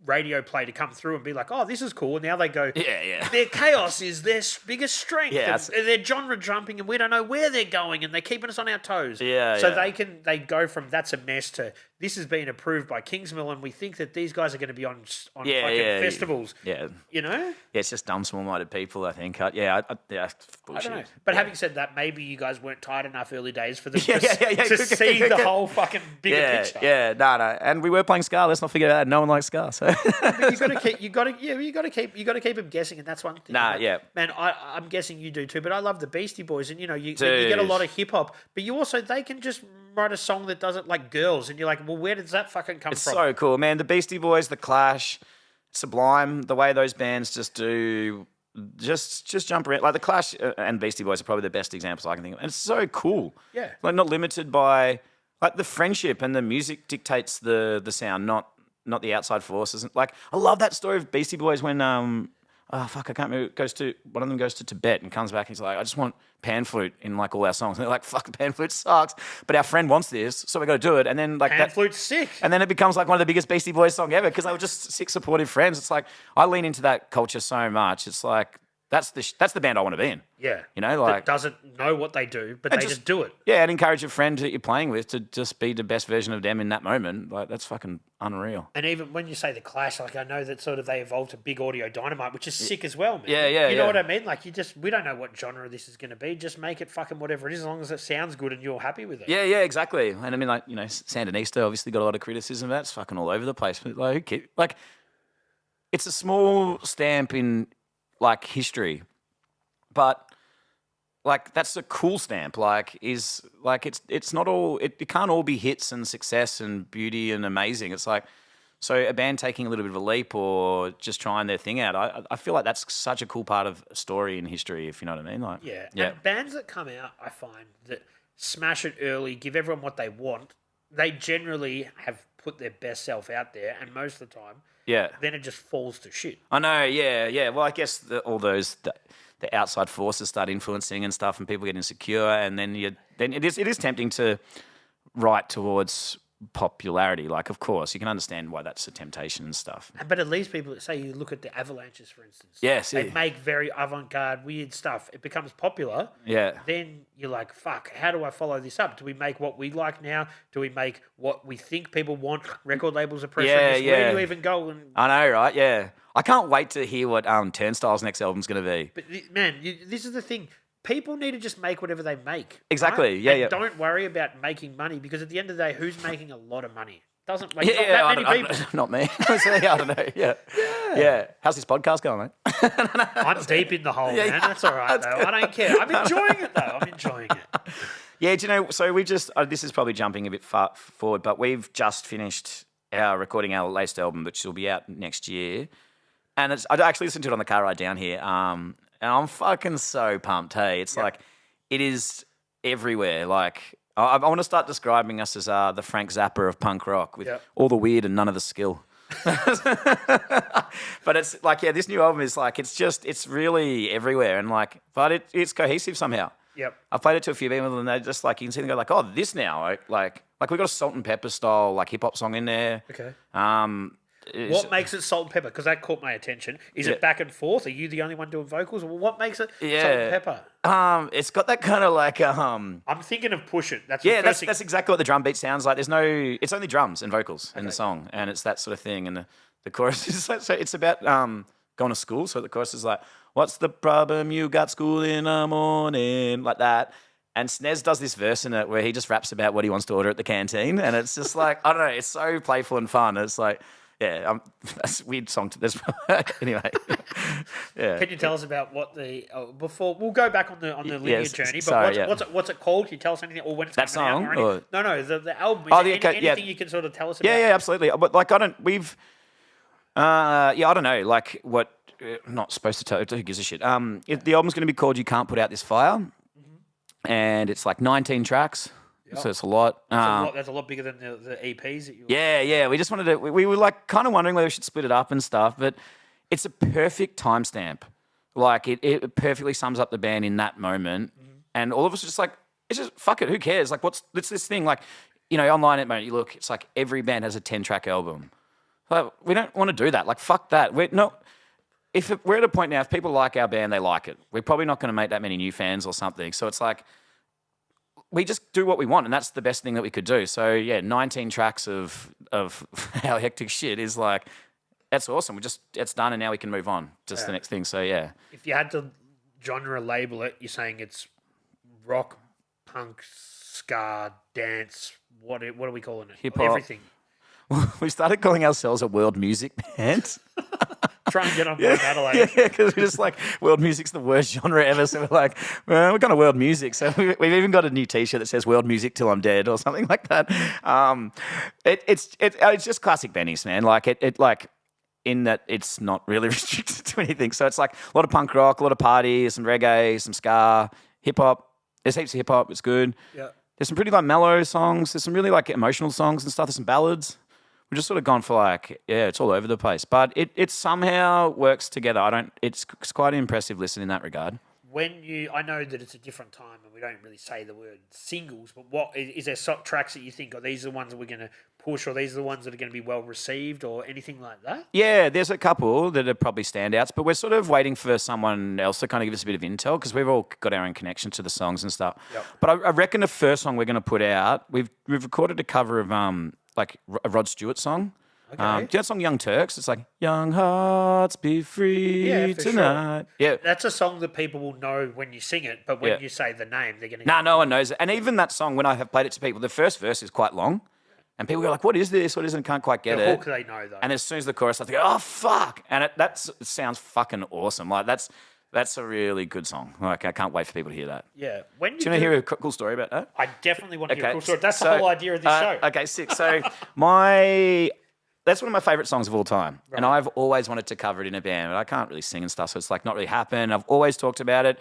B: radio play to come through and be like, oh, this is cool. And now they go,
C: yeah.
B: Their chaos is their biggest strength.
C: Yeah,
B: and they're genre jumping and we don't know where they're going and they're keeping us on our toes.
C: Yeah,
B: so
C: yeah.
B: they go from that's a mess to this has been approved by Kingsmill and we think that these guys are going to be on fucking festivals.
C: Yeah.
B: You know?
C: Yeah, it's just dumb, small-minded people, I think. Bullshit.
B: I don't know. But having said that, maybe you guys weren't tight enough early days for them
C: Yeah.
B: to see the whole fucking bigger picture.
C: Yeah, no. And we were playing ska. Let's not forget that. No one likes ska. So
B: But you got to keep them guessing, and that's one thing.
C: Nah,
B: man.
C: yeah.
B: Man, I'm guessing you do too. But I love the Beastie Boys, and you know you get a lot of hip hop, but you also they can just write a song that doesn't like girls, and you're like, well, where does that fucking come
C: It's
B: from?
C: so cool, man. The Beastie Boys, The Clash, Sublime, the way those bands just do, just jump around. Like The Clash and Beastie Boys are probably the best examples I can think of. And it's so cool.
B: Yeah.
C: Like not limited by, like the friendship and the music dictates the sound, not the outside forces. Like I love that story of Beastie Boys when, I can't remember, one of them goes to Tibet and comes back and he's like, I just want pan flute in like all our songs. And they're like, fuck, pan flute sucks. But our friend wants this, so we got to do it. And then like
B: Pan flute's sick.
C: And then it becomes like one of the biggest Beastie Boys song ever because they were just sick, supportive friends. It's like I lean into that culture so much. It's like that's the band I want to be in.
B: Yeah.
C: You know, like
B: that doesn't know what they do, but they just do it.
C: Yeah, and encourage your friend that you're playing with to just be the best version of them in that moment. Like that's fucking unreal.
B: And even when you say the Clash, like I know that sort of they evolved to Big Audio Dynamite, which is sick as well, man.
C: Yeah.
B: You know what I mean? Like we don't know what genre this is going to be. Just make it fucking whatever it is, as long as it sounds good and you're happy with it.
C: Yeah, exactly. And I mean, like, you know, Sandinista obviously got a lot of criticism of that. It's fucking all over the place. But like it's a small stamp in like history. But like that's a cool stamp. Like is like it's not all it can't all be hits and success and beauty and amazing. It's like so a band taking a little bit of a leap or just trying their thing out. I feel like that's such a cool part of a story in history, if you know what I mean. Like
B: yeah. And bands that come out, I find that smash it early, give everyone what they want. They generally have put their best self out there, and most of the time, then it just falls to shit.
C: I know. Yeah. Well, I guess all those. The outside forces start influencing and stuff, and people get insecure, and then it is tempting to write towards popularity. Like, of course, you can understand why that's a temptation and stuff.
B: But at least people say you look at the Avalanches, for instance.
C: Yes,
B: they make very avant-garde, weird stuff. It becomes popular.
C: Yeah.
B: Then you're like, fuck, how do I follow this up? Do we make what we like now? Do we make what we think people want? Record labels are pressuring us. Where do you even go?
C: I know, right? Yeah. I can't wait to hear what Turnstile's next album's going to be.
B: But man, this is the thing. People need to just make whatever they make.
C: Exactly.
B: Right?
C: Yeah,
B: and
C: yeah.
B: don't worry about making money because at the end of the day, who's making a lot of money? Doesn't like not that many people.
C: Not me. I don't know. Yeah. How's this podcast going, mate?
B: I'm deep in the hole, man. That's all right, though. I don't care. I'm enjoying it, though. I'm enjoying it.
C: Yeah, do you know, so we just, this is probably jumping a bit far forward, but we've just finished recording our latest album, which will be out next year. And I actually listened to it on the car ride down here. and I'm fucking so pumped. Hey, it's like it is everywhere. Like I want to start describing us as the Frank Zappa of punk rock with all the weird and none of the skill. But it's like, yeah, this new album is like, it's really everywhere, and like, but it's cohesive somehow.
B: Yep.
C: I've played it to a few people, and they just like, you can see them go like, oh, this now, like we got a Salt and Pepper style like hip hop song in there.
B: Okay.
C: What
B: makes it Salt and Pepper? Because that caught my attention. Is it back and forth? Are you the only one doing vocals? Well, what makes it Salt and Pepper?
C: It's got that kind of like
B: I'm thinking of Push It. That's
C: that's exactly what the drum beat sounds like. It's only drums and vocals in the song, and it's that sort of thing. And the chorus is like, so it's about going to school. So the chorus is like, "What's the problem? You got school in the morning," like that. And Snez does this verse in it where he just raps about what he wants to order at the canteen, and it's just like, I don't know, it's so playful and fun. It's like, yeah, that's a weird song to this. Anyway, yeah.
B: Can you tell us about what before we'll go back on the linear journey? But what's it called? Can you tell us anything, or when it's
C: that
B: coming
C: song?
B: out? Or no, the album. Anything you can sort of tell us about?
C: Yeah, absolutely. But like, I don't know, like what. I'm not supposed to tell. Who gives a shit? The album's going to be called "You Can't Put Out This Fire," and it's like 19 tracks. Yep. So it's a lot.
B: That's a lot bigger than the EPs that you.
C: Yeah. We just wanted to. We were like kind of wondering whether we should split it up and stuff, but it's a perfect timestamp. Like it perfectly sums up the band in that moment, and all of us are just like, it's just fuck it. Who cares? Like, it's this thing? Like, online at the moment, you look, it's like every band has a 10-track album. Like, we don't want to do that. Like, fuck that. We're at a point now, if people like our band, they like it. We're probably not going to make that many new fans or something. So it's like, we just do what we want, and that's the best thing that we could do. So yeah, 19 tracks of our hectic shit is like, that's awesome. It's done, and now we can move on. Just the next thing. So yeah.
B: If you had to genre label it, you're saying it's rock, punk, ska, dance. What are we calling it?
C: Hip hop.
B: Everything.
C: We started calling ourselves a world music band.
B: Try and get on board Adelaide.
C: Yeah, because we're just like, world music's the worst genre ever. So we're like, well, we're kind of world music. So we've even got a new T-shirt that says "World Music Till I'm Dead" or something like that. It's just classic Bennies, man. Like like in that it's not really restricted to anything. So it's like a lot of punk rock, a lot of party, some reggae, some ska, hip hop. There's heaps of hip hop. It's good.
B: Yeah. There's
C: some pretty like mellow songs. There's some really like emotional songs and stuff. There's some ballads. We've just sort of gone for like, it's all over the place. But it somehow works together. It's quite an impressive listen in that regard.
B: I know that it's a different time and we don't really say the word singles, but what is there tracks that you think, these are the ones that we're going to push, or these are the ones that are going to be well received, or anything like that?
C: Yeah, there's a couple that are probably standouts, but we're sort of waiting for someone else to kind of give us a bit of intel, because we've all got our own connection to the songs and stuff. Yep. But I reckon the first song we're going to put out, we've recorded a cover of like a Rod Stewart song. Okay. Do you know that song Young Turks? It's like, young hearts be free tonight. Sure. Yeah.
B: That's a song that people will know when you sing it, but when you say the name, they're going to...
C: No one knows it. And even that song, when I have played it to people, the first verse is quite long. And people go like, what is this? What is it? And can't quite get it.
B: The hook they know, though.
C: And as soon as the chorus, I think, oh, fuck. And it sounds fucking awesome. Like, that's a really good song. Like, I can't wait for people to hear that.
B: Yeah.
C: Do you want to hear a cool story about that?
B: I definitely want to hear a cool story. That's the whole idea of this show.
C: Okay, sick. So that's one of my favourite songs of all time. Right. And I've always wanted to cover it in a band, but I can't really sing and stuff, so it's like not really happened. I've always talked about it,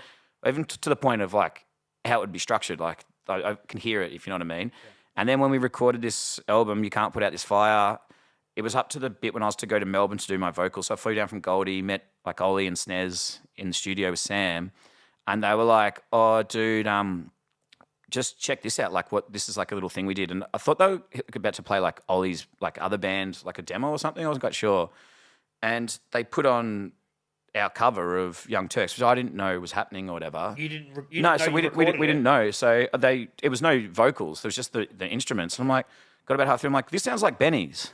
C: even to the point of like how it would be structured. Like I can hear it, if you know what I mean. Yeah. And then when we recorded this album, You Can't Put Out This Fire, it was up to the bit when I was to go to Melbourne to do my vocals. So I flew down from Goldie, met like Ollie and Snez in the studio with Sam, and they were like, oh, dude, just check this out. Like, this is like a little thing we did. And I thought they were about to play like Ollie's like other band, like a demo or something. I wasn't quite sure. And they put on our cover of Young Turks, which I didn't know was happening or whatever.
B: You didn't
C: we didn't know. So it was no vocals. There was just the instruments. And I'm like, got about halfway through. I'm like, this sounds like Bennies.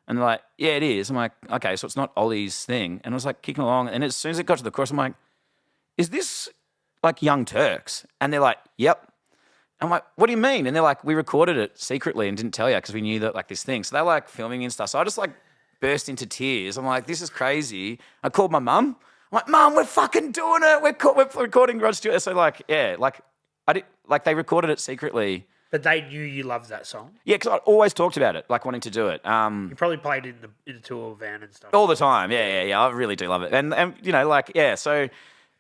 C: And they're like, yeah, it is. I'm like, okay, so it's not Ollie's thing. And I was like kicking along. And as soon as it got to the chorus, I'm like, is this like Young Turks? And they're like, yep. I'm like, what do you mean? And they're like, we recorded it secretly and didn't tell you because we knew that like this thing. So they're like filming and stuff. So I just like burst into tears. I'm like, this is crazy. I called my mum. I'm like, Mum, we're fucking doing it. We're recording Rod Stewart. So like, yeah, they recorded it secretly.
B: But they knew you loved that song?
C: Yeah, because I always talked about it, like wanting to do it.
B: You probably played it in the tour van and stuff.
C: All the time, yeah. I really do love it. And you know, like, yeah, so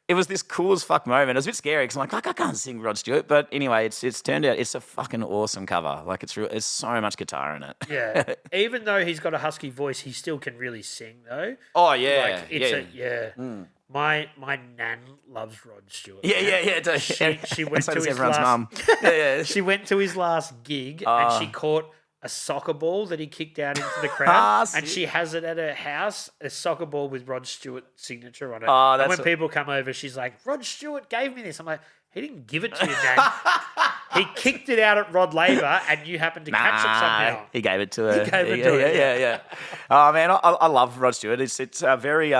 C: it was this cool as fuck moment. It was a bit scary because I'm like, I can't sing Rod Stewart. But anyway, it's turned out it's a fucking awesome cover. Like it's so much guitar in it.
B: Yeah. Even though he's got a husky voice, he still can really sing though.
C: Oh yeah,
B: Like it's My nan loves Rod Stewart.
C: Yeah.
B: She went
C: so
B: to
C: does
B: his
C: everyone's
B: last.
C: mum. Yeah.
B: She went to his last gig and she caught a soccer ball that he kicked out into the crowd, and she has it at her house, a soccer ball with Rod Stewart's signature on it. And when people come over, she's like, "Rod Stewart gave me this." I'm like, "He didn't give it to you, Nan. He kicked it out at Rod Labour, and you happened to catch it somehow."
C: He gave it to her.
B: He gave it to her.
C: Yeah. Oh man, I love Rod Stewart. It's a very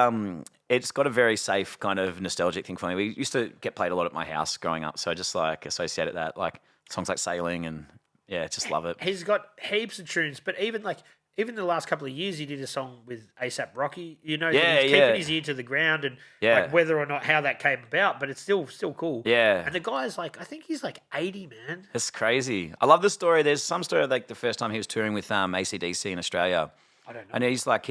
C: it's got a very safe kind of nostalgic thing for me. We used to get played a lot at my house growing up, so I just like associated that, like songs like Sailing and just love it.
B: He's got heaps of tunes, but even the last couple of years, he did a song with A$AP Rocky. He's keeping his ear to the ground, and like whether or not how that came about, but it's still cool.
C: Yeah.
B: And the guy's like, I think he's like 80, man.
C: It's crazy. I love the story. There's some story of like the first time he was touring with AC/DC in Australia. I don't know. And he's like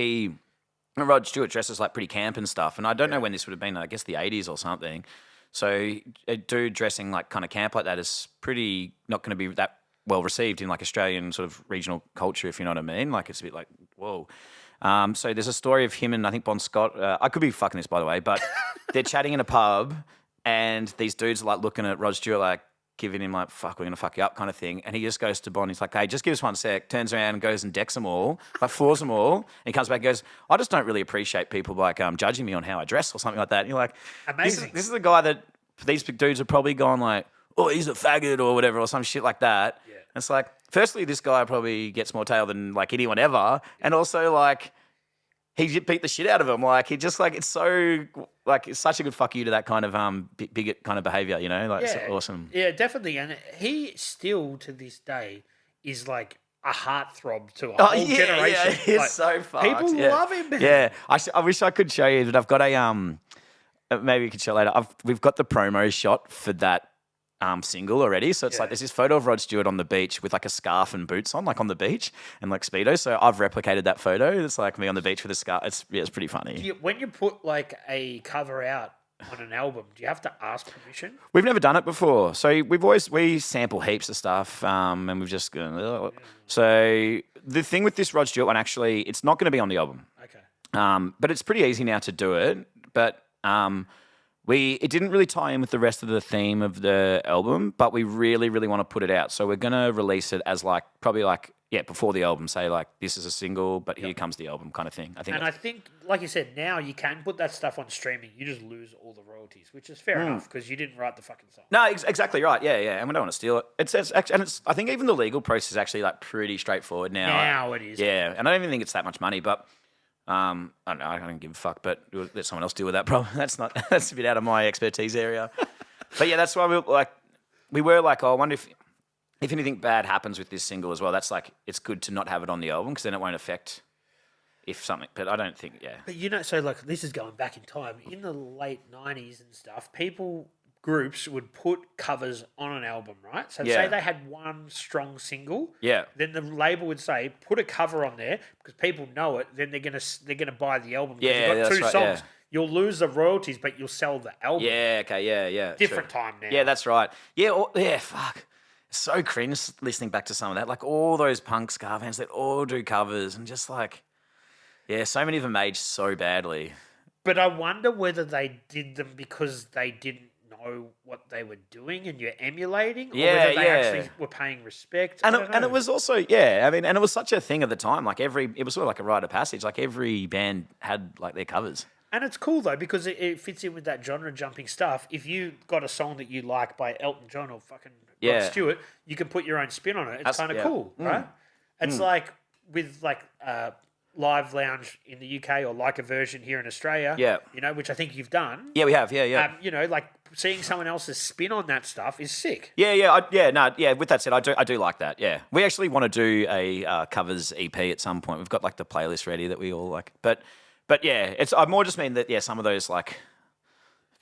C: Rod Stewart dresses like pretty camp and stuff, and I don't know when this would have been. I guess the 80s or something. So a dude dressing like kind of camp like that is pretty not going to be that well received in like Australian sort of regional culture, if you know what I mean. Like it's a bit like, whoa. So there's a story of him and I think Bon Scott. I could be fucking this, by the way, but they're chatting in a pub and these dudes are like looking at Rod Stewart like giving him like, fuck, we're going to fuck you up kind of thing. And he just goes to Bon. He's like, hey, just give us one sec. Turns around and goes and decks them all, like floors them all. And he comes back and goes, I just don't really appreciate people like judging me on how I dress or something like that. And you're like,
B: amazing.
C: This is a guy that these big dudes are probably gone like, oh, he's a faggot or whatever or some shit like that. Yeah. And it's like, firstly, this guy probably gets more tail than like anyone ever. And also like, he beat the shit out of him. Like he just like, it's so like, it's such a good fuck you to that kind of bigot kind of behavior, you know? Like it's awesome.
B: Yeah, definitely. And he still to this day is like a heartthrob to a whole generation.
C: Yeah, he's
B: like,
C: so fucked.
B: People love him, man.
C: Yeah. I wish I could show you, but I've got a maybe we could show later. We've got the promo shot for that single already. So it's like there's this photo of Rod Stewart on the beach with like a scarf and boots on, like on the beach and like Speedo. So I've replicated that photo. It's like me on the beach with a scarf. It's pretty funny.
B: When you put like a cover out on an album, do you have to ask permission?
C: We've never done it before. So we sample heaps of stuff and we've just gone. So the thing with this Rod Stewart one, actually, it's not going to be on the album.
B: Okay.
C: But it's pretty easy now to do it. But it didn't really tie in with the rest of the theme of the album, but we really, really want to put it out. So we're going to release it as like, probably like, before the album, say like, this is a single, but here comes the album kind of thing. I think,
B: like you said, now you can put that stuff on streaming. You just lose all the royalties, which is fair enough because you didn't write the fucking song.
C: No, exactly right. Yeah. And we don't want to steal it. I think even the legal process is actually like pretty straightforward now.
B: Now it is.
C: Yeah. And I don't even think it's that much money, but I don't know. I don't give a fuck, but let someone else deal with that problem. That's a bit out of my expertise area. But yeah, that's why we were like, oh, I wonder if anything bad happens with this single as well. That's like, it's good to not have it on the album because then it won't affect if something. But I don't think,
B: But so like this is going back in time. In the late 90s and stuff, groups would put covers on an album, right? So say they had one strong single, then the label would say put a cover on there because people know it. Then they're gonna buy the album.
C: Yeah,
B: you've got two
C: right,
B: songs. You'll lose the royalties, but you'll sell the album.
C: Yeah, okay, yeah.
B: Different time now.
C: Yeah, that's right. Yeah, fuck. It's so cringe listening back to some of that. Like all those punk ska bands that all do covers and just like, so many of them aged so badly.
B: But I wonder whether they did them because they didn't know what they were doing and you're emulating, or whether they actually were paying respect.
C: And it was also, and it was such a thing at the time. Like it was sort of like a rite of passage. Like every band had like their covers.
B: And it's cool though because it fits in with that genre jumping stuff. If you got a song that you like by Elton John or fucking Rod Stewart, you can put your own spin on it. It's kind of cool, right? It's like with like Live Lounge in the UK or like a version here in Australia, which I think you've done.
C: Yeah, we have,
B: like seeing someone else's spin on that stuff is sick.
C: With that said, I do like that. Yeah, we actually want to do a covers EP at some point. We've got like the playlist ready that we all like, but I more just mean that some of those like,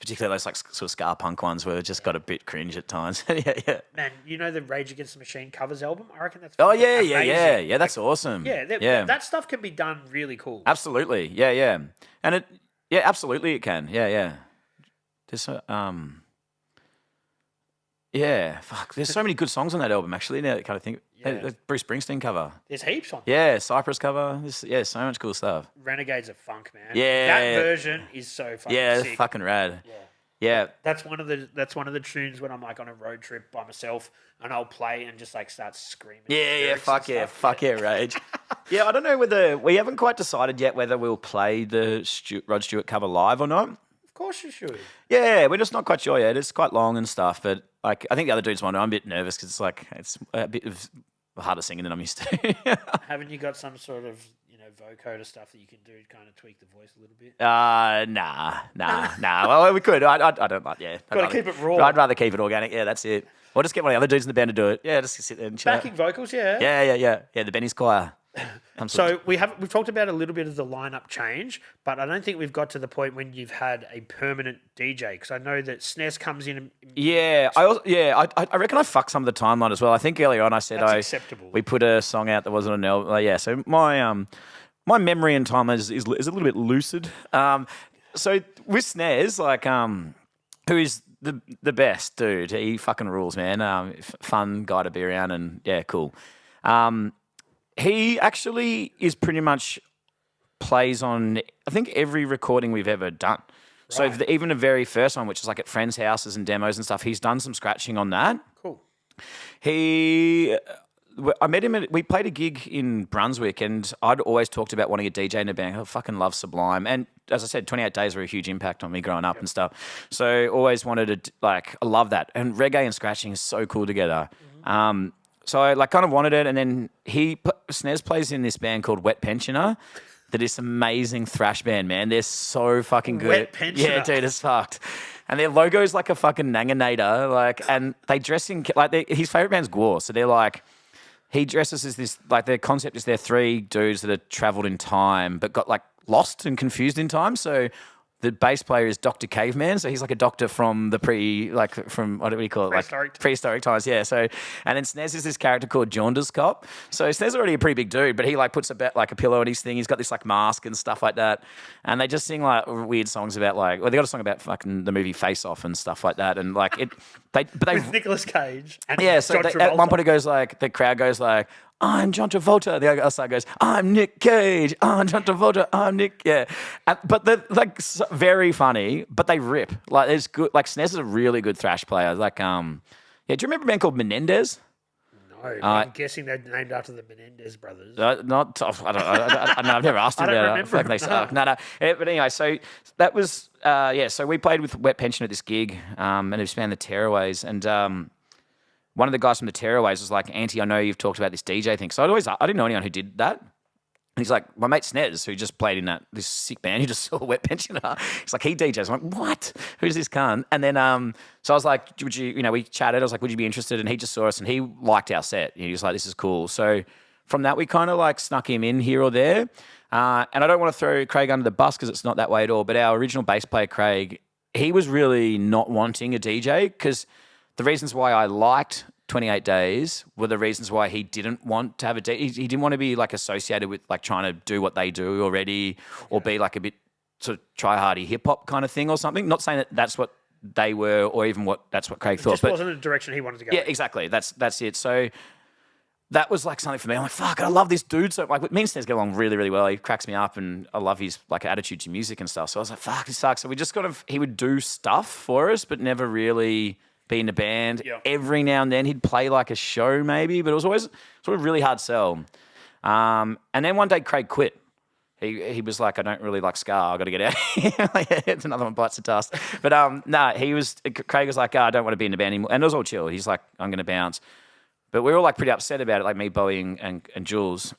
C: particularly those like sort of ska punk ones were just got a bit cringe at times. Yeah.
B: Man, the Rage Against the Machine covers album? I reckon that's
C: amazing. Yeah, that's awesome.
B: That stuff can be done really cool.
C: Absolutely, yeah. And absolutely it can, yeah. There's yeah, fuck. There's so many good songs on that album. Actually, now that kind of think, the Bruce Springsteen cover.
B: There's heaps on.
C: Yeah, Cypress cover. So much cool stuff.
B: Renegades of Funk, man.
C: Yeah,
B: that version is so fucking sick.
C: Yeah, fucking rad.
B: Yeah.
C: Yeah,
B: that's one of the tunes when I'm like on a road trip by myself and I'll play and just like start screaming.
C: Fuck yeah, rage. Yeah, I don't know whether we haven't quite decided yet whether we'll play the Rod Stewart cover live or not.
B: Of course you should.
C: Yeah, we're just not quite sure yet. It's quite long and stuff, but like I think the other dudes want to. I'm a bit nervous because it's a bit of harder singing than I'm used to.
B: Haven't you got some sort of vocoder stuff that you can do to kind of tweak the voice a little bit?
C: Nah. Well, we could. I don't like. Yeah,
B: got to keep it raw.
C: I'd rather keep it organic. Yeah, that's it. Or just get one of the other dudes in the band to do it. Yeah, just sit there and chill.
B: Backing vocals, yeah.
C: Yeah. The Bennies choir.
B: So we've talked about a little bit of the lineup change, but I don't think we've got to the point when you've had a permanent DJ because I know that SNES comes in.
C: I reckon I fucked some of the timeline as well. I think earlier on I said
B: acceptable.
C: We put a song out that wasn't an album. So my memory and time is a little bit lucid. So with SNES, like who is the best dude? He fucking rules, man. Fun guy to be around, and yeah, cool. He actually is pretty much plays on, I think, every recording we've ever done. Right. So even the very first one, which is like at friends' houses and demos and stuff, he's done some scratching on that.
B: Cool.
C: I met him we played a gig in Brunswick, and I'd always talked about wanting a DJ in a band. I fucking love Sublime. And as I said, 28 Days were a huge impact on me growing up and stuff. So always wanted to, I love that. And reggae and scratching is so cool together. Mm-hmm. So I kind of wanted it, and then SNES plays in this band called Wet Pensioner. That is amazing thrash band, man. They're so fucking good.
B: Wet Pensioner.
C: Yeah, dude, it's fucked. And their logo is like a fucking Nanganator, and they dress in his favorite band's Gwar, so they're like. He dresses as this, their concept is they're three dudes that have travelled in time but got lost and confused in time. So the bass player is Dr. Caveman. So he's like a doctor from the what do we call it? Prehistoric times, yeah. So, and then Snez is this character called Jaundice Cop. So Snez is already a pretty big dude, but he puts a pillow on his thing. He's got this mask and stuff like that. And they just sing weird songs about they got a song about fucking the movie Face Off and stuff like that. And
B: with Nicolas Cage. And
C: so at one point it goes the crowd goes I'm John Travolta. The other side goes, I'm Nick Cage. I'm John Travolta. I'm Nick. Yeah. But they're very funny, but they rip. It's good. Snez is a really good thrash player. Do you remember a band called Menendez?
B: No, I'm guessing they're named after the Menendez brothers.
C: Not. I don't. I've never asked them about it. Like they suck. No. But anyway, so that was. So we played with Wet Pension at this gig, and it was the Tearaways, and. One of the guys from the Tearaways was like, Anty, I know you've talked about this DJ thing. So I didn't know anyone who did that. And he's like, my mate Snez, who just played in this sick band, he just saw Wet Pensioner. He's like, he DJs. I'm like, what? Who's this cunt? And then, so I was like, would you, we chatted. I was like, would you be interested? And he just saw us and he liked our set. He was like, this is cool. So from that, we kind of snuck him in here or there. And I don't want to throw Craig under the bus because it's not that way at all. But our original bass player, Craig, he was really not wanting a DJ because the reasons why I liked 28 Days were the reasons why he didn't want to have a DJ. He didn't want to be associated with trying to do what they do already or be a bit sort of try-hardy hip-hop kind of thing or something. Not saying that that's what they were or even that's what Craig thought.
B: It just wasn't a direction he wanted to go.
C: Yeah, exactly. That's it. So that was something for me. I'm like, fuck, I love this dude. So me and Snez get along really, really well. He cracks me up and I love his attitude to music and stuff. So I was like, fuck, this sucks. So we just he would do stuff for us but never really be in the band.
B: Yep.
C: Every now and then he'd play a show maybe, but it was always sort of really hard sell. And then one day Craig quit. He was like, I don't really like ska. I got to get out. It's another one bites the dust. But Craig was like, I don't want to be in the band anymore. And it was all chill. He's like, I'm going to bounce. But we were all pretty upset about it, me, Bowie and Jules.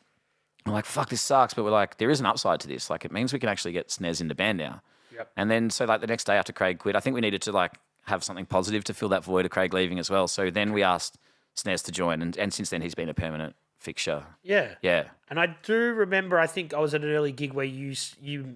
C: I'm like, fuck, this sucks. But we're like, there is an upside to this. It means we can actually get Snez in the band now.
B: Yep.
C: And then so the next day after Craig quit, I think we needed to have something positive to fill that void of Craig leaving as well. So then we asked Snez to join, and since then he's been a permanent fixture.
B: Yeah.
C: Yeah.
B: And I do remember, I think I was at an early gig where you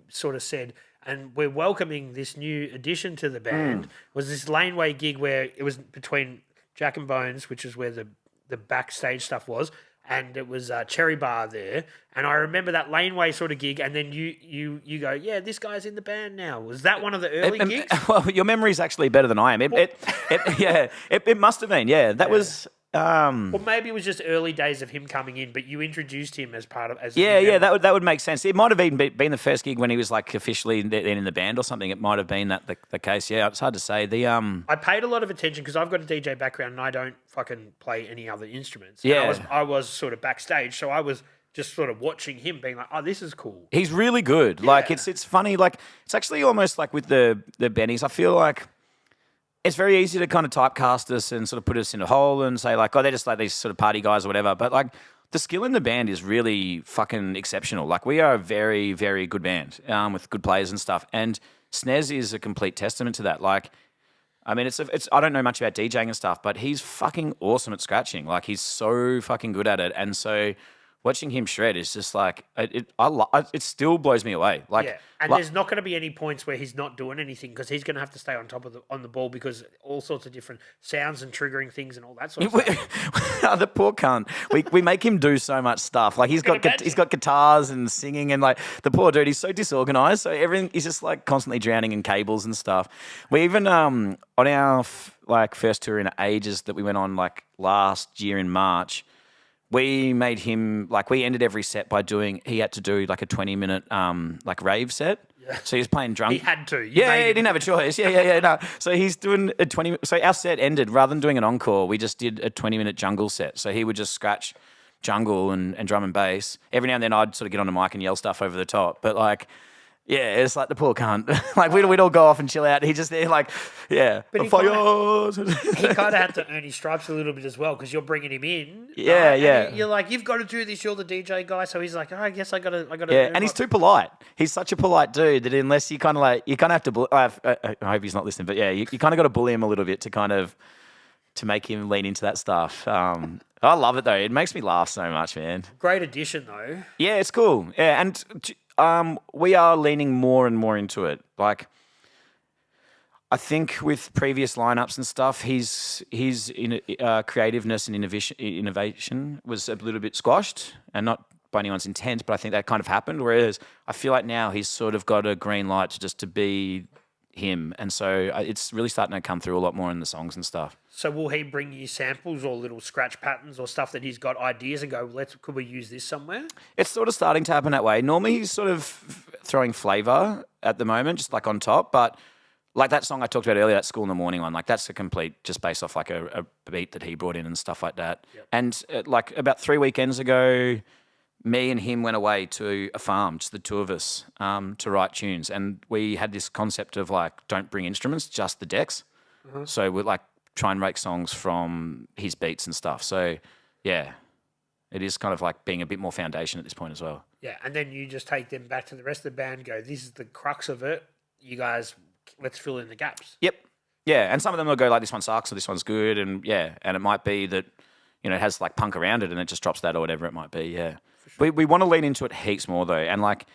B: sort of said, and we're welcoming this new addition to the band, was this Laneway gig where it was between Jack and Bones, which is where the backstage stuff was, and it was Cherry Bar there. And I remember that laneway sort of gig, and then you go, yeah, this guy's in the band now. Was that one of the early gigs?
C: Well, your memory's actually better than I am. It must have been. Yeah, that was.
B: Or maybe it was just early days of him coming in, but you introduced him as part of.
C: That would make sense. It might have even been the first gig when he was like officially in the band or something. It might have been that the case. Yeah, it's hard to say.
B: I paid a lot of attention because I've got a DJ background and I don't fucking play any other instruments.
C: Yeah,
B: and I was sort of backstage, so I was just sort of watching him, being like, "Oh, this is cool."
C: He's really good.
B: Yeah.
C: Like it's funny. Like it's actually almost like with the Bennies. I feel like. It's very easy to kind of typecast us and sort of put us in a hole and say like, oh, they're just like these sort of party guys or whatever. But like the skill in the band is really fucking exceptional. Like we are a very, very good band with good players and stuff. And Snez is a complete testament to that. Like, I mean, it's I don't know much about DJing and stuff, but he's fucking awesome at scratching. Like he's so fucking good at it. And so watching him shred is just like it still blows me away. Like,
B: and there's not going to be any points where he's not doing anything because he's going to have to stay on top of the ball because all sorts of different sounds and triggering things and all that sort of stuff.
C: The poor cunt. We make him do so much stuff. Like he's got guitars and singing and like the poor dude. He's so disorganized. So everything he's just like constantly drowning in cables and stuff. We even on our first tour in ages that we went on like last year in March. We made him, like, we ended every set by he had to do, like, a 20-minute, rave set. Yeah. So he was playing drunk.
B: He had to.
C: He didn't have a choice. No. So he's doing a 20... So our set ended, rather than doing an encore, we just did a 20-minute jungle set. So he would just scratch jungle and drum and bass. Every now and then I'd sort of get on the mic and yell stuff over the top. But, like... Yeah, it's like the poor cunt. Like, we'd all go off and chill out. He just there, like, yeah.
B: But he kind of had to earn his stripes a little bit as well because you're bringing him in.
C: Yeah, yeah.
B: And you're like, you've got to do this. You're the DJ guy. So he's like, oh, I guess I got to.
C: Yeah, and he's too polite. He's such a polite dude that unless you kind of like, you kind of have to. I hope he's not listening, but yeah, you kind of got to bully him a little bit to make him lean into that stuff. I love it though. It makes me laugh so much, man.
B: Great addition though.
C: Yeah, it's cool. Yeah, and. We are leaning more and more into it. Like, I think with previous lineups and stuff, his creativeness and innovation was a little bit squashed, and not by anyone's intent, but I think that kind of happened. Whereas I feel like now he's sort of got a green light to be him, and so it's really starting to come through a lot more in the songs and stuff.
B: So will he bring you samples or little scratch patterns or stuff that he's got ideas and go, could we use this somewhere?
C: It's sort of starting to happen that way. Normally he's sort of throwing flavour at the moment, just like on top, but like that song I talked about earlier, that School in the Morning one, like that's a complete, just based off like a beat that he brought in and stuff like that. Yep. And like about 3 weekends ago, me and him went away to a farm, just the two of us, to write tunes. And we had this concept of like, don't bring instruments, just the decks. Mm-hmm. So we're like, try and make songs from his beats and stuff. So, yeah, it is kind of like being a bit more foundation at this point as well.
B: Yeah, and then you just take them back to the rest of the band, go, this is the crux of it. You guys, let's fill in the gaps.
C: Yep. Yeah, and some of them will go like, this one sucks or this one's good. And, yeah, and it might be that, you know, it has like punk around it and it just drops that or whatever it might be, yeah. Sure. We want to lean into it heaps more though. And like,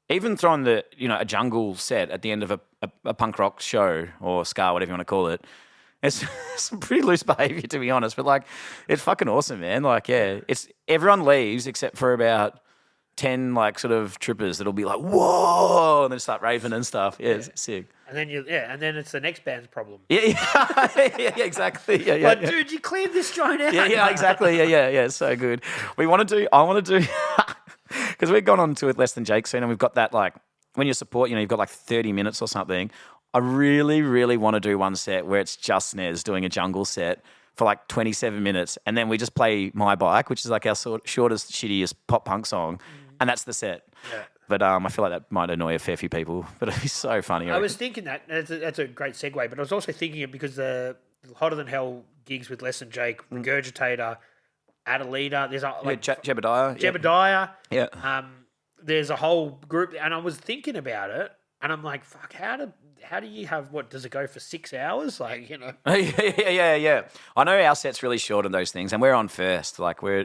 C: even throwing a jungle set at the end of a punk rock show or ska, whatever you want to call it, it's some pretty loose behaviour, to be honest, but like, it's fucking awesome, man. Like, yeah, it's everyone leaves except for about 10 like sort of trippers that'll be like, whoa, and then start raving and stuff. Yeah, it's sick.
B: And then and then it's the next band's problem.
C: Yeah, exactly. Yeah,
B: like, dude, you cleared this joint out.
C: Yeah, exactly. Yeah, it's so good. I want to do, because we've gone on to it less than Jake soon, and we've got that like when you support, you've got like 30 minutes or something. I really, really want to do one set where it's just Snez doing a jungle set for like 27 minutes, and then we just play My Bike, which is like our shortest, shittiest pop punk song, and that's the set. Yeah. But I feel like that might annoy a fair few people, but it'd be so funny.
B: I was thinking that's a great segue, but I was also thinking it because the Hotter Than Hell gigs with Les and Jake, Regurgitator, Adelita, there's like
C: Jebediah.
B: Jebediah.
C: Yeah.
B: There's a whole group, and I was thinking about it, and I'm like, fuck, how do you have, does it go for 6 hours? Like, you know.
C: Yeah. I know our set's really short on those things, and we're on first. Like I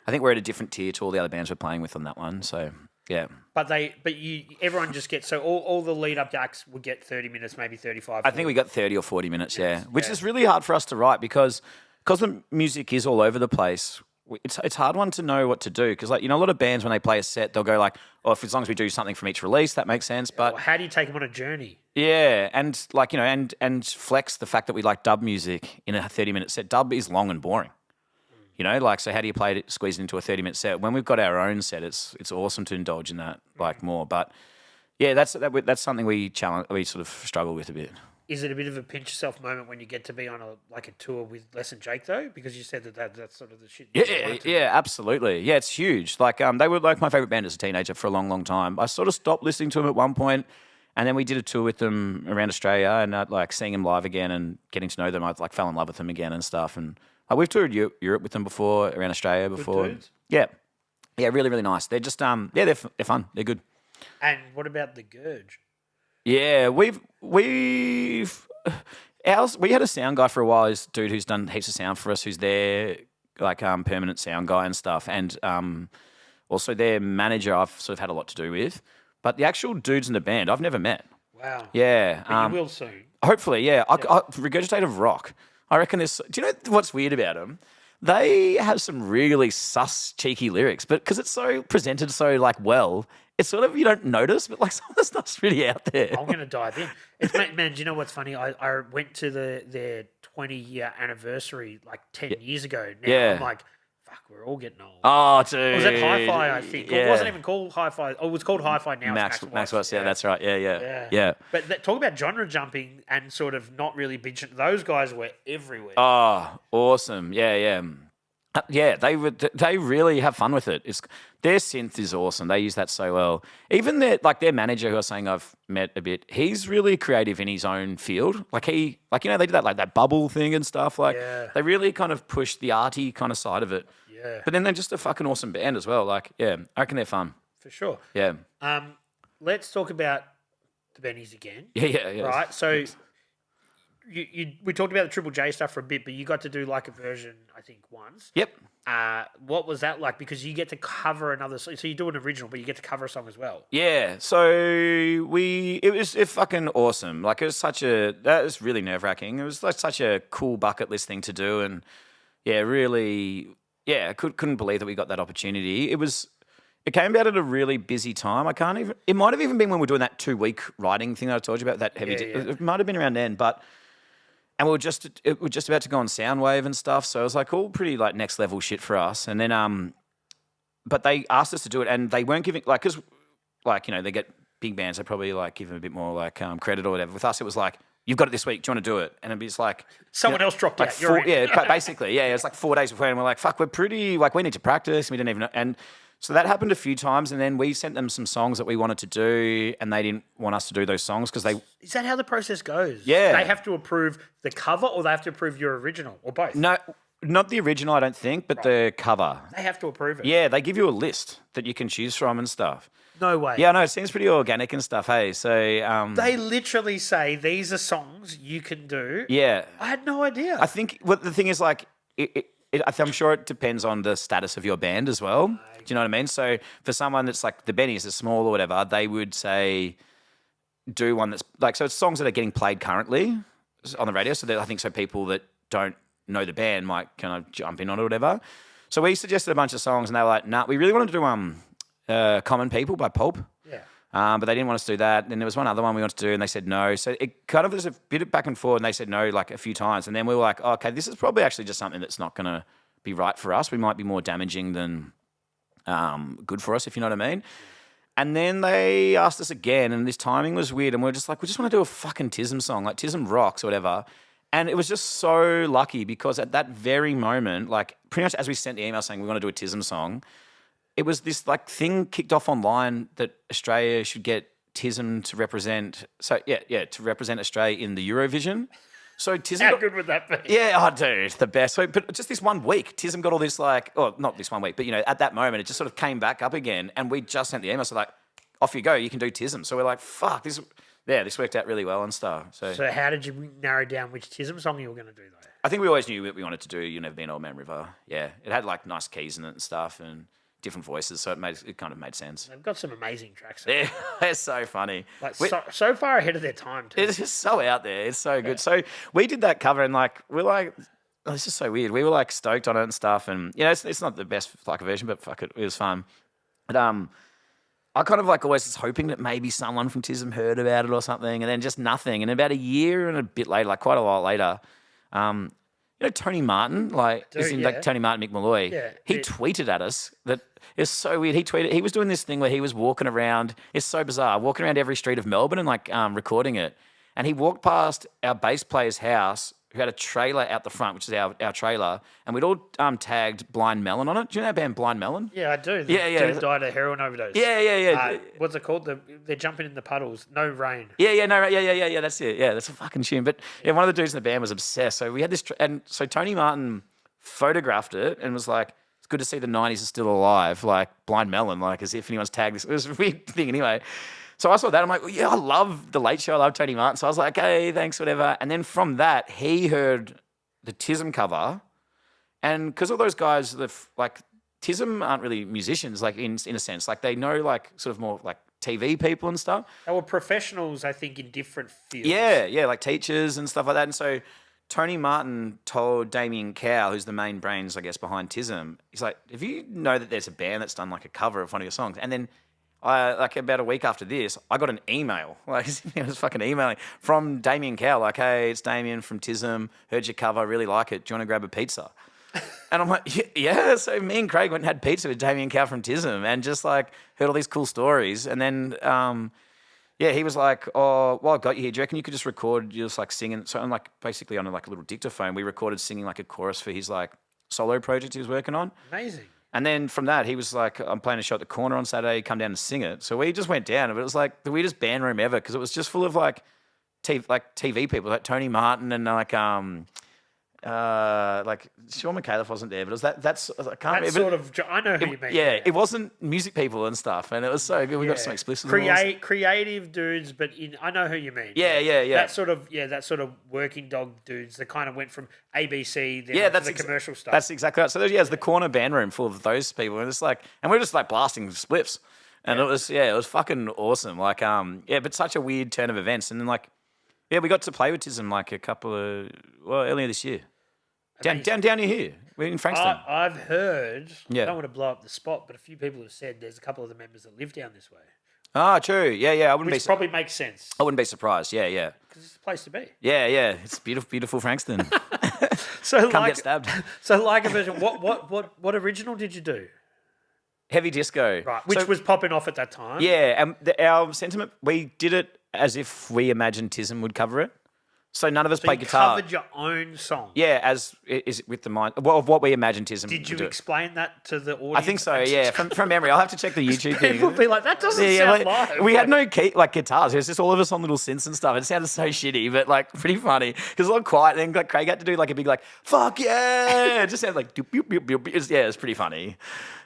C: think we're at a different tier to all the other bands we're playing with on that one. So yeah.
B: But everyone just gets, so all the lead up acts would get 30 minutes, maybe 35. 40.
C: I think we got 30 or 40 minutes, yeah. Which is really hard for us to write because the music is all over the place. it's hard one to know what to do because like a lot of bands when they play a set they'll go like, oh, if as long as we do something from each release that makes sense. But
B: Well, how do you take them on a journey?
C: yeah, and like and flex the fact that we like dub music in a 30-minute set. Dub is long and boring. Like so how do you squeeze it into a 30-minute set? When we've got our own set, it's awesome to indulge in that like more. But yeah, that's something we sort of struggle with a bit.
B: Is it a bit of a pinch yourself moment when you get to be on a tour with Les and Jake though? Because you said that's sort of the shit.
C: Yeah, absolutely. Yeah, it's huge. Like they were like my favorite band as a teenager for a long, long time. I sort of stopped listening to them at one point, and then we did a tour with them around Australia, and like seeing them live again and getting to know them, I like fell in love with them again and stuff. And we've toured Europe with them before, around Australia before.
B: Good dudes.
C: Yeah, really, really nice. They're just they're fun. They're good.
B: And what about the Gurge?
C: Yeah, we had a sound guy for a while. This dude who's done heaps of sound for us, who's their like permanent sound guy and stuff, and also their manager. I've sort of had a lot to do with, but the actual dudes in the band I've never met.
B: Wow.
C: Yeah,
B: But you will soon.
C: hopefully. Yeah, Regurgitator rock. I reckon this. Do you know what's weird about them? They have some really sus, cheeky lyrics, but because it's so presented so like well, it's sort of you don't notice, but like some of the stuff's really out there.
B: I'm going to dive in. Man, do you know what's funny? I went to their 20-year anniversary like 10 years ago. Now
C: Yeah.
B: I'm like, fuck, we're all getting old.
C: Oh, dude.
B: It was at Hi-Fi, I think.
C: Yeah.
B: It wasn't even called Hi-Fi. Oh, it was called Hi-Fi now.
C: Max Watts, yeah, that's right.
B: Yeah.
C: Yeah.
B: But talk about genre jumping and sort of not really bitching. Those guys were everywhere.
C: Oh, awesome. Yeah. Yeah, they really have fun with it. Their synth is awesome. They use that so well. Even their manager, who I was saying I've met a bit, he's really creative in his own field. They do that bubble thing and stuff. They really kind of push the arty kind of side of it.
B: Yeah.
C: But then they're just a fucking awesome band as well. I reckon they're fun.
B: For sure.
C: Yeah.
B: Let's talk about the Bennies again.
C: Yeah.
B: Right. So we talked about the Triple J stuff for a bit, but you got to do like a version, I think, once.
C: Yep.
B: What was that like? Because you get to cover another. So you do an original, but you get to cover a song as well.
C: Yeah. So it was fucking awesome. Like that was really nerve wracking. It was like such a cool bucket list thing to do, and really, I couldn't believe that we got that opportunity. It came about at a really busy time. It might have even been when we were doing that 2-week writing thing that I told you about, that heavy. It might have been around then, and we were just about to go on Soundwave and stuff. So it was like all pretty like next level shit for us. And then, but they asked us to do it, and they weren't giving because they get big bands. They probably like give them a bit more like credit or whatever. With us, it was like, you've got it this week. Do you want to do it? And it'd be just like
B: someone else dropped
C: like
B: out.
C: Basically, It was like 4 days before, and we're like, fuck, we're pretty like we need to practice. We didn't even know. And so that happened a few times, and then we sent them some songs that we wanted to do, and they didn't want us to do those songs because they.
B: Is that how the process goes?
C: Yeah.
B: They have to approve the cover, or they have to approve your original, or both?
C: No, not the original, I don't think, but the cover.
B: They have to approve it.
C: Yeah, they give you a list that you can choose from and stuff.
B: No way.
C: Yeah, no, it seems pretty organic and stuff. Hey, so
B: they literally say these are songs you can do.
C: Yeah,
B: I had no idea.
C: I think the thing is like I'm sure it depends on the status of your band as well. Do you know what I mean? So for someone that's like the Bennies, is small or whatever, they would say do one that's like, so it's songs that are getting played currently on the radio. So I think so people that don't know the band might kind of jump in on it or whatever. So we suggested a bunch of songs, and they were like, nah, we really wanted to do Common People by Pulp.
B: Yeah.
C: But they didn't want us to do that. Then there was one other one we wanted to do, and they said no. So it kind of was a bit of back and forth, and they said no like a few times. And then we were like, oh, okay, this is probably actually just something that's not going to be right for us. We might be more damaging than good for us, if you know what I mean. And then they asked us again, and this timing was weird, and we just want to do a fucking Tism song, like Tism rocks or whatever. And it was just so lucky because at that very moment, like pretty much as we sent the email saying we want to do a Tism song, it was this like thing kicked off online that Australia should get Tism to represent. So to represent Australia in the Eurovision. So Tism.
B: How good would that be?
C: Yeah, oh dude, the best. But just this 1 week, Tism got all this like, oh, not this 1 week, but at that moment, it just sort of came back up again, and we just sent the email, so like, off you go, you can do Tism. So we're like, fuck, this worked out really well and stuff.
B: So how did you narrow down which Tism song you were going to do though?
C: I think we always knew what we wanted to do. You Never Been Old Man River. Yeah, it had like nice keys in it and stuff, and different voices, so it kind of made sense.
B: They've got some amazing tracks.
C: Yeah, it's so funny.
B: Like so far ahead of their time too.
C: It's just so out there. It's so good. So we did that cover, and like we're like, it's just so weird. We were like stoked on it and stuff, and it's not the best like version, but fuck it, it was fun. But I kind of like always was hoping that maybe someone from TISM heard about it or something, and then just nothing. And about a year and a bit later, like quite a while later, Tony Martin, like Tony Martin, Mick Malloy, he tweeted at us that it's so weird. He was doing this thing where he was walking around. It's so bizarre, walking around every street of Melbourne and like recording it. And he walked past our bass player's house, who had a trailer out the front, which is our trailer, and we'd all tagged Blind Melon on it. Do you know that band Blind Melon?
B: Yeah, I do. Dude died of heroin overdose.
C: Yeah.
B: What's it called? They're jumping in the puddles. No rain.
C: Yeah. That's it. Yeah, that's a fucking tune. But yeah, one of the dudes in the band was obsessed. So we had this, and so Tony Martin photographed it and was like, "It's good to see the '90s is still alive." Like Blind Melon, like as if anyone's tagged this. It was a weird thing anyway. So I saw that. I'm like, well, yeah, I love The Late Show. I love Tony Martin. So I was like, hey, thanks, whatever. And then from that, he heard the TISM cover. And because all those guys, like TISM aren't really musicians, like in a sense. Like they know like sort of more like TV people and stuff.
B: They were professionals, I think, in different fields.
C: Yeah, like teachers and stuff like that. And so Tony Martin told Damien Cowell, who's the main brains, I guess, behind TISM, he's like, if you know that there's a band that's done like a cover of one of your songs, and then like about a week after this, I got an email. Like he was fucking emailing from Damien Cowell, like, "Hey, it's Damien from TISM. Heard your cover, really like it. Do you want to grab a pizza?" And I'm like, yeah. So me and Craig went and had pizza with Damien Cowell from TISM, and just like heard all these cool stories. And then, he was like, "Oh, well, I got you here. Do you reckon you could just record just like singing?" So I'm like basically on like a little dictaphone, we recorded singing like a chorus for his like solo project he was working on.
B: Amazing.
C: And then from that, he was like, "I'm playing a show at the corner on Saturday. Come down and sing it." So we just went down, but it was like the weirdest band room ever because it was just full of like TV people, like Tony Martin and like Sean McAuliffe wasn't there, but it was that's I can't remember.
B: I know who you mean.
C: Yeah, it wasn't music people and stuff, and it was so good. We got some explicit
B: creative dudes, but I know who you mean.
C: Yeah.
B: That sort of working dog dudes that kind of went from ABC to the commercial stuff.
C: That's exactly right. So there's the corner band room full of those people, and it's like, and we're just like blasting spliffs, and it was fucking awesome. Like but such a weird turn of events, and then like we got to play with TISM like earlier this year. Down here. We're in Frankston.
B: I've heard, I don't want to blow up the spot, but a few people have said there's a couple of the members that live down this way.
C: Ah, true. Yeah.
B: Which probably makes sense.
C: I wouldn't be surprised. Yeah.
B: Because it's a place to be.
C: Yeah. It's beautiful, beautiful Frankston.
B: So
C: Come get stabbed.
B: So like a version, what original did you do?
C: Heavy disco.
B: Right, which was popping off at that time.
C: Yeah, and our sentiment, we did it as if we imagined TISM would cover it. So none of us played guitar.
B: You covered your own song.
C: Yeah, as is with the mind of what we imagined TISM.
B: Did you explain that to the audience?
C: I think so. Yeah, from memory, I'll have to check the YouTube thing.
B: People would be like, "That doesn't sound live."
C: We had no guitars. It was just all of us on little synths and stuff. It sounded so shitty, but like pretty funny because a lot quiet. And then like Craig had to do like a big like "fuck yeah." It just sounded like doop, doop, doop, doop. It was pretty funny.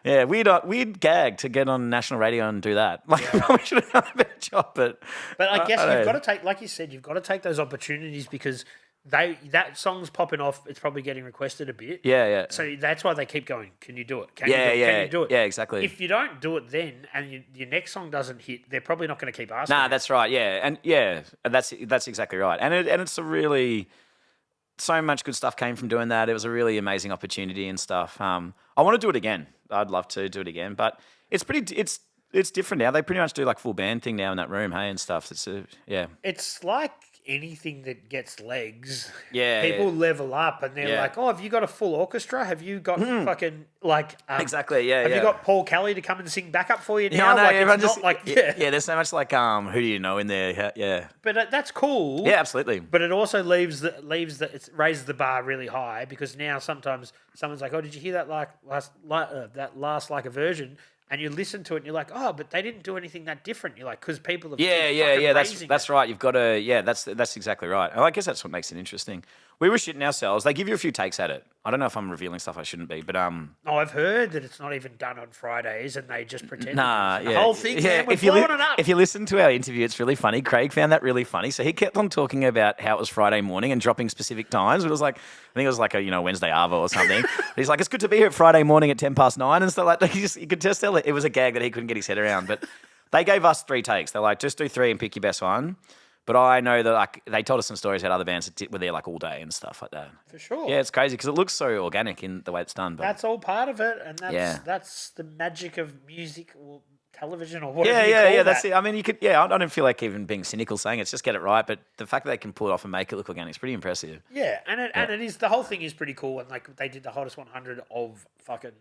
C: Yeah, we'd gag to get on national radio and do that. Like, probably should have done a better job, but
B: I guess you've got to take, like you said, you've got to take those opportunities because that song's popping off. It's probably getting requested a bit.
C: Yeah.
B: So that's why they keep going. Can you do it? Can you do it?
C: Yeah, exactly.
B: If you don't do it then, and your next song doesn't hit, they're probably not going to keep asking.
C: Nah, that's right. Yeah, and that's exactly right. And it's a really. So much good stuff came from doing that. It was a really amazing opportunity and stuff. I want to do it again. I'd love to do it again, but it's different now. They pretty much do like full band thing now in that room, hey, and stuff.
B: It's like anything that gets legs.
C: Yeah,
B: people level up and they're like, "Oh, have you got a full orchestra? Have you got fucking like
C: exactly? Yeah,
B: have you got Paul Kelly to come and sing backup for you now?"
C: No,
B: like,
C: there's so much like who do you know in there? Yeah,
B: but that's cool.
C: Yeah, absolutely.
B: But it also leaves it raises the bar really high because now sometimes someone's like, "Oh, did you hear that that last like a version?" And you listen to it and you're like, "Oh, but they didn't do anything that different." You're like, because people have
C: That's right. You've got to that's exactly right. And I guess that's what makes it interesting. We were shitting ourselves. They give you a few takes at it. I don't know if I'm revealing stuff I shouldn't be, but
B: I've heard that it's not even done on Fridays and they just pretend.
C: The
B: whole thing. Yeah, we're blowing it up.
C: If you listen to our interview, it's really funny. Craig found that really funny, so he kept on talking about how it was Friday morning and dropping specific times. It was like I think it was like a Wednesday Arvo or something. He's like, "It's good to be here at Friday morning at 9:10 and stuff like that." You could just tell it was a gag that he couldn't get his head around. But they gave us 3 takes. They're like, "Just do 3 and pick your best one." But I know that like they told us some stories about other bands that were there like all day and stuff like that.
B: For sure.
C: Yeah, it's crazy because it looks so organic in the way it's done. But
B: That's all part of it, and that's the magic of music or television or whatever you call that.
C: That's it. I mean, you could. Yeah, I don't feel like even being cynical saying it's just get it right, but the fact that they can pull it off and make it look organic is pretty impressive.
B: Yeah, and it is, the whole thing is pretty cool, and like they did the hottest 100 of fucking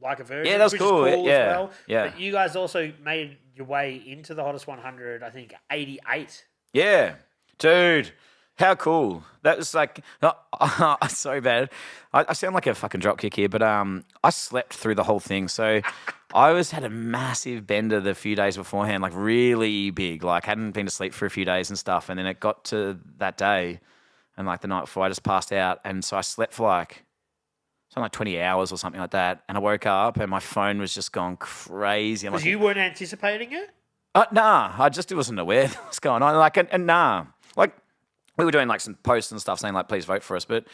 B: Like a Virgin.
C: Yeah, that was
B: which
C: cool.
B: Is cool
C: Yeah,
B: as well.
C: yeah.
B: But you guys also made your way into the hottest 100. I think 88.
C: Yeah, dude, how cool! That was like so bad. I sound like a fucking dropkick here, but I slept through the whole thing. So I had a massive bender the few days beforehand, like really big. Like hadn't been to sleep for a few days and stuff, and then it got to that day, and like the night before, I just passed out, and so I slept for like 20 hours or something like that, and I woke up and my phone was just going crazy.
B: Because you weren't anticipating it?
C: Nah, I just wasn't aware what's going on. Like, and nah, like we were doing like some posts and stuff saying like, please vote for us, but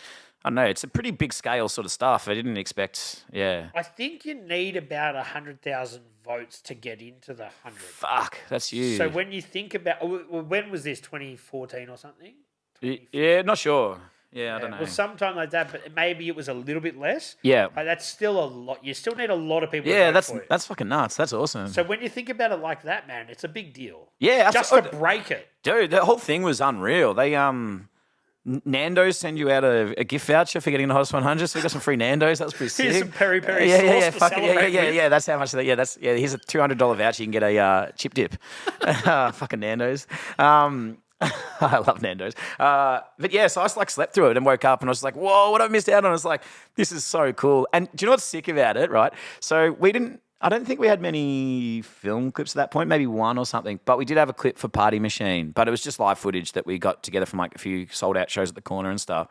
C: I don't know, it's a pretty big scale sort of stuff. I didn't expect, yeah.
B: I think you need about 100,000 votes to get into the 100.
C: Fuck, that's huge.
B: So when you think about, when was this, 2014 or something?
C: Yeah, not sure. Yeah, I don't know.
B: Well, sometime like that, but maybe it was a little bit less.
C: Yeah.
B: But that's still a lot. You still need a lot of people to
C: Yeah,
B: vote for you.
C: that's fucking nuts. That's awesome.
B: So when you think about it like that, man, it's a big deal.
C: Yeah,
B: just to break it.
C: Dude, the whole thing was unreal. They Nando's send you out a gift voucher for getting the hottest 100, so we got some free Nando's. That was pretty sick.
B: Here's some peri sauce to celebrate with.
C: Yeah. That's how much that. Yeah. Here's a $200 voucher. You can get a chip dip. Fucking Nando's. I love Nando's. But yeah, so I just like slept through it and woke up and I was like, whoa, what have I missed out on? I was like, this is so cool. And do you know what's sick about it, right? So I don't think we had many film clips at that point, maybe one or something, but we did have a clip for Party Machine, but it was just live footage that we got together from like a few sold out shows at the corner and stuff.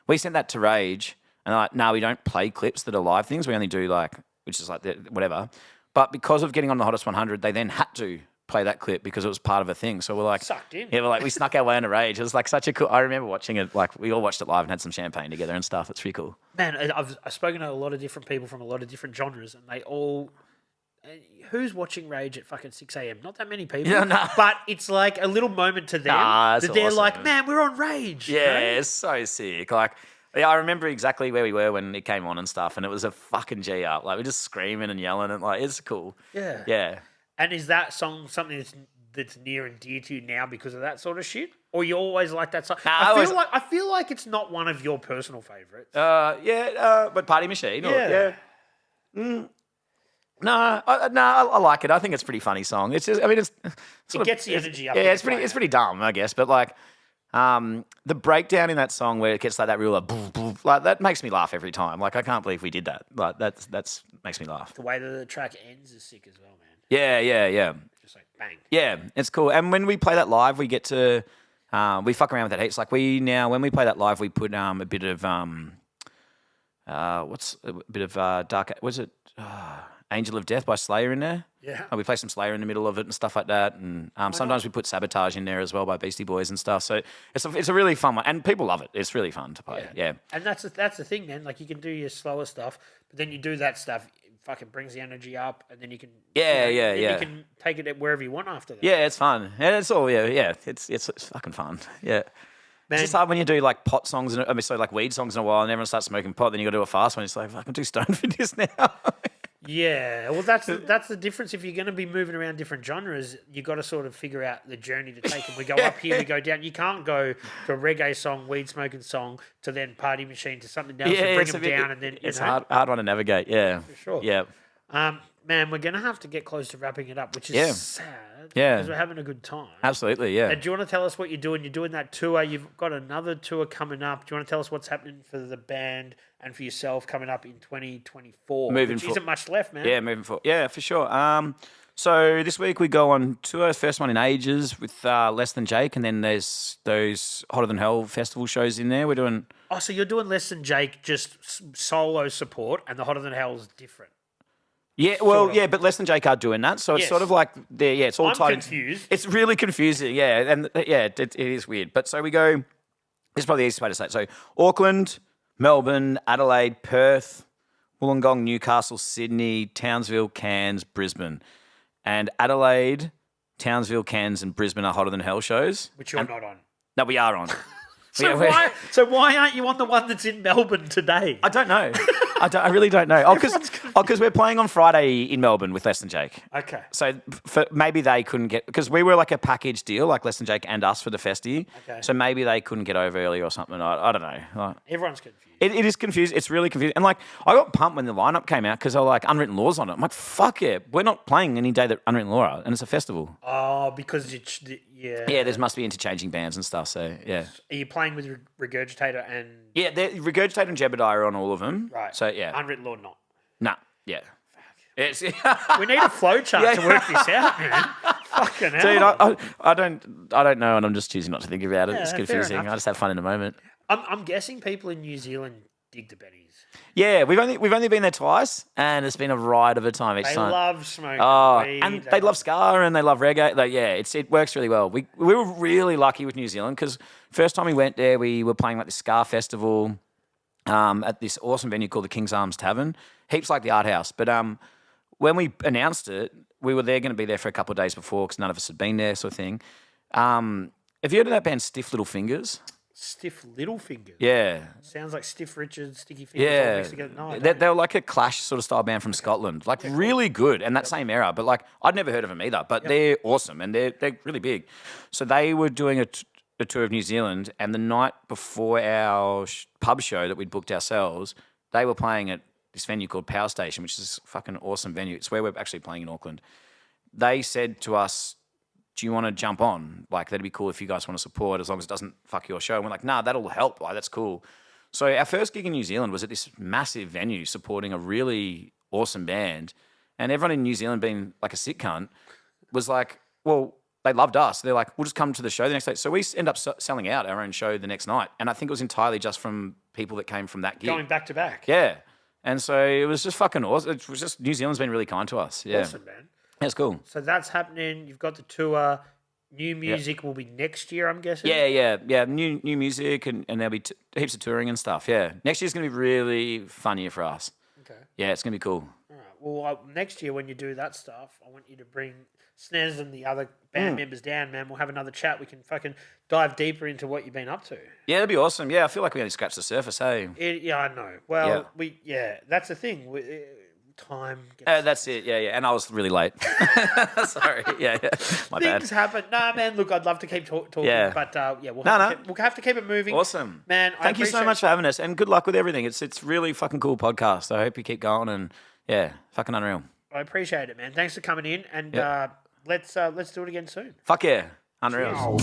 C: We sent that to Rage and they're like, no, we don't play clips that are live things. We only do like, which is like whatever. But because of getting on the hottest 100, they then had to play that clip because it was part of a thing. So we're like,
B: sucked in.
C: Yeah, we snuck our way into Rage. It was like such a cool. I remember watching it. Like we all watched it live and had some champagne together and stuff. It's pretty cool.
B: Man, I've spoken to a lot of different people from a lot of different genres, and they all. Who's watching Rage at fucking 6 a.m? Not that many people.
C: Yeah, no.
B: But it's like a little moment to them that they're
C: awesome.
B: Like, man, we're on Rage.
C: Yeah,
B: you know?
C: it's so sick. Like, yeah, I remember exactly where we were when it came on and stuff, and it was a fucking G up. Like we're just screaming and yelling, and like it's cool.
B: Yeah.
C: Yeah.
B: And is that song something that's near and dear to you now because of that sort of shit? Or you always like that song?
C: Nah,
B: I feel like it's not one of your personal favourites.
C: But Party Machine. I like it. I think it's a pretty funny song. It's just, I mean, it
B: gets the energy up.
C: Yeah, it's pretty dumb, I guess. But like, the breakdown in that song where it gets like that real like, boof, boof, like that makes me laugh every time. Like I can't believe we did that. Like that's makes me laugh.
B: The way that the track ends is sick as well, man.
C: Yeah.
B: Just like bang.
C: Yeah, it's cool. And when we play that live, we get to we fuck around with that heaps. Like when we play that live, we put a bit of dark. Was it? Angel of Death by Slayer in there.
B: Yeah.
C: We play some Slayer in the middle of it and stuff like that. And sometimes we put Sabotage in there as well by Beastie Boys and stuff. So it's a really fun one. And people love it. It's really fun to play. Yeah.
B: And that's the thing, man. Like you can do your slower stuff, but then you do that stuff, it fucking brings the energy up, and then you can you can take it wherever you want after that.
C: Yeah, it's fun. And it's all it's fucking fun. Yeah. Man. It's just hard when you do like pot songs like weed songs in a while and everyone starts smoking pot, then you got to do a fast one. It's like, I can do stone for this now.
B: Yeah, well, that's the difference. If you're going to be moving around different genres, you got to sort of figure out the journey to take. And we go up here, we go down. You can't go to a reggae song, weed smoking song, to then Party Machine to something else and bring them down, and then
C: it's hard one to navigate. Yeah,
B: for sure.
C: Yeah,
B: man, we're going to have to get close to wrapping it up, which is sad.
C: Yeah,
B: because we're having a good time.
C: Absolutely. Yeah.
B: And do you want to tell us what you're doing? You're doing that tour. You've got another tour coming up. Do you want to tell us what's happening for the band and for yourself coming up in 2024? Which isn't much left, man.
C: Yeah, moving forward. Yeah, for sure. So this week we go on tour, first one in ages with Less Than Jake, and then there's those Hotter Than Hell festival shows in there. We're doing.
B: Oh, so you're doing Less Than Jake, just solo support, and the Hotter Than Hell is different.
C: Yeah, well, but Less Than Jake are doing that, so it's sort of like it's all tied.
B: I'm confused.
C: It's really confusing, and it is weird. But so we go. This is probably the easiest way to say it. So Auckland, Melbourne, Adelaide, Perth, Wollongong, Newcastle, Sydney, Townsville, Cairns, Brisbane, and Adelaide Townsville, Cairns, and Brisbane are hotter than hell shows.
B: Which you're not on.
C: No, we are on.
B: So why aren't you on the one that's in Melbourne today?
C: I don't know. I really don't know. Because we're playing on Friday in Melbourne with Less Than Jake.
B: Okay.
C: So maybe they couldn't get, because we were like a package deal, like Less Than Jake and us for the festy.
B: Okay.
C: So maybe they couldn't get over early or something. I don't know. Like,
B: Everyone's confused.
C: it is confused. It's really confused. And like, I got pumped when the lineup came out because they were like Unwritten Laws on it. I'm like, fuck yeah, we're not playing any day that Unwritten Law are, and it's a festival.
B: Oh, because it's
C: Yeah, there must be interchanging bands and stuff. So yeah.
B: Are you playing with Regurgitator and
C: Yeah, Regurgitator and Jebediah are on all of them.
B: right?
C: So yeah.
B: Unwritten Law not.
C: Nah. Yeah. It's,
B: We need a flow chart to work this out, man. Fucking hell.
C: dude, I don't know, and I'm just choosing not to think about it.
B: Yeah,
C: It's
B: fair
C: confusing.
B: enough.
C: I just have fun in the moment.
B: I'm guessing people in New Zealand dig the Bennies.
C: Yeah, we've only been there twice, and it's been a ride of a time each
B: They
C: time.
B: love smoking weed.
C: And they love ska and they love reggae. Like, yeah, it works really well. We were really lucky with New Zealand because first time we went there, we were playing like the ska festival at this awesome venue called the King's Arms Tavern, heaps like the Art House. But when we announced it, we were going to be there for a couple of days before because none of us had been there, sort of thing. Have you heard of that band Stiff Little Fingers?
B: Stiff Little Fingers.
C: Yeah.
B: Sounds like Stiff Richard, Sticky Fingers. All
C: Yeah,
B: mixed together. No,
C: they were like a Clash sort of style band from Scotland, like really good, and that same era. But like I'd never heard of them either. But they're awesome and they're really big. So they were doing a tour of New Zealand, and the night before our pub show that we'd booked ourselves, they were playing at this venue called Power Station, which is a fucking awesome venue. It's where we're actually playing in Auckland. They said to us, do you want to jump on? Like, that'd be cool if you guys want to support, as long as it doesn't fuck your show. And we're like, nah, that'll help. Like, that's cool. So our first gig in New Zealand was at this massive venue supporting a really awesome band. And everyone in New Zealand, being like a sick cunt, was like, well, they loved us. They're like, we'll just come to the show the next day. So we end up selling out our own show the next night. And I think it was entirely just from people that came from that gig.
B: going back to back.
C: Yeah. And so it was just fucking awesome. It was just, New Zealand's been really kind to us. Yeah.
B: Awesome, man.
C: That's cool.
B: So that's happening. You've got the tour. New music will be next year, I'm guessing.
C: Yeah. New music and there'll be heaps of touring and stuff. Yeah, next year's gonna be really fun year for us.
B: Okay.
C: Yeah, it's gonna be cool.
B: All right. Well, next year when you do that stuff, I want you to bring Snez and the other band members down, man. We'll have another chat. We can fucking dive deeper into what you've been up to.
C: Yeah, that'd be awesome. Yeah, I feel like we only scratched the surface. Hey.
B: Yeah, I know. Well, that's the thing. Time.
C: That's it. Yeah. And I was really late. Sorry. Yeah. My bad.
B: Things happen. Nah, man. Look, I'd love to keep talking.
C: Yeah.
B: But we'll have to keep it moving.
C: Awesome,
B: man.
C: Thank you so much for having us, and good luck with everything. It's really fucking cool podcast. I hope you keep going, and yeah, fucking unreal.
B: I appreciate it, man. Thanks for coming in, and let's do it again soon.
C: Fuck yeah, unreal.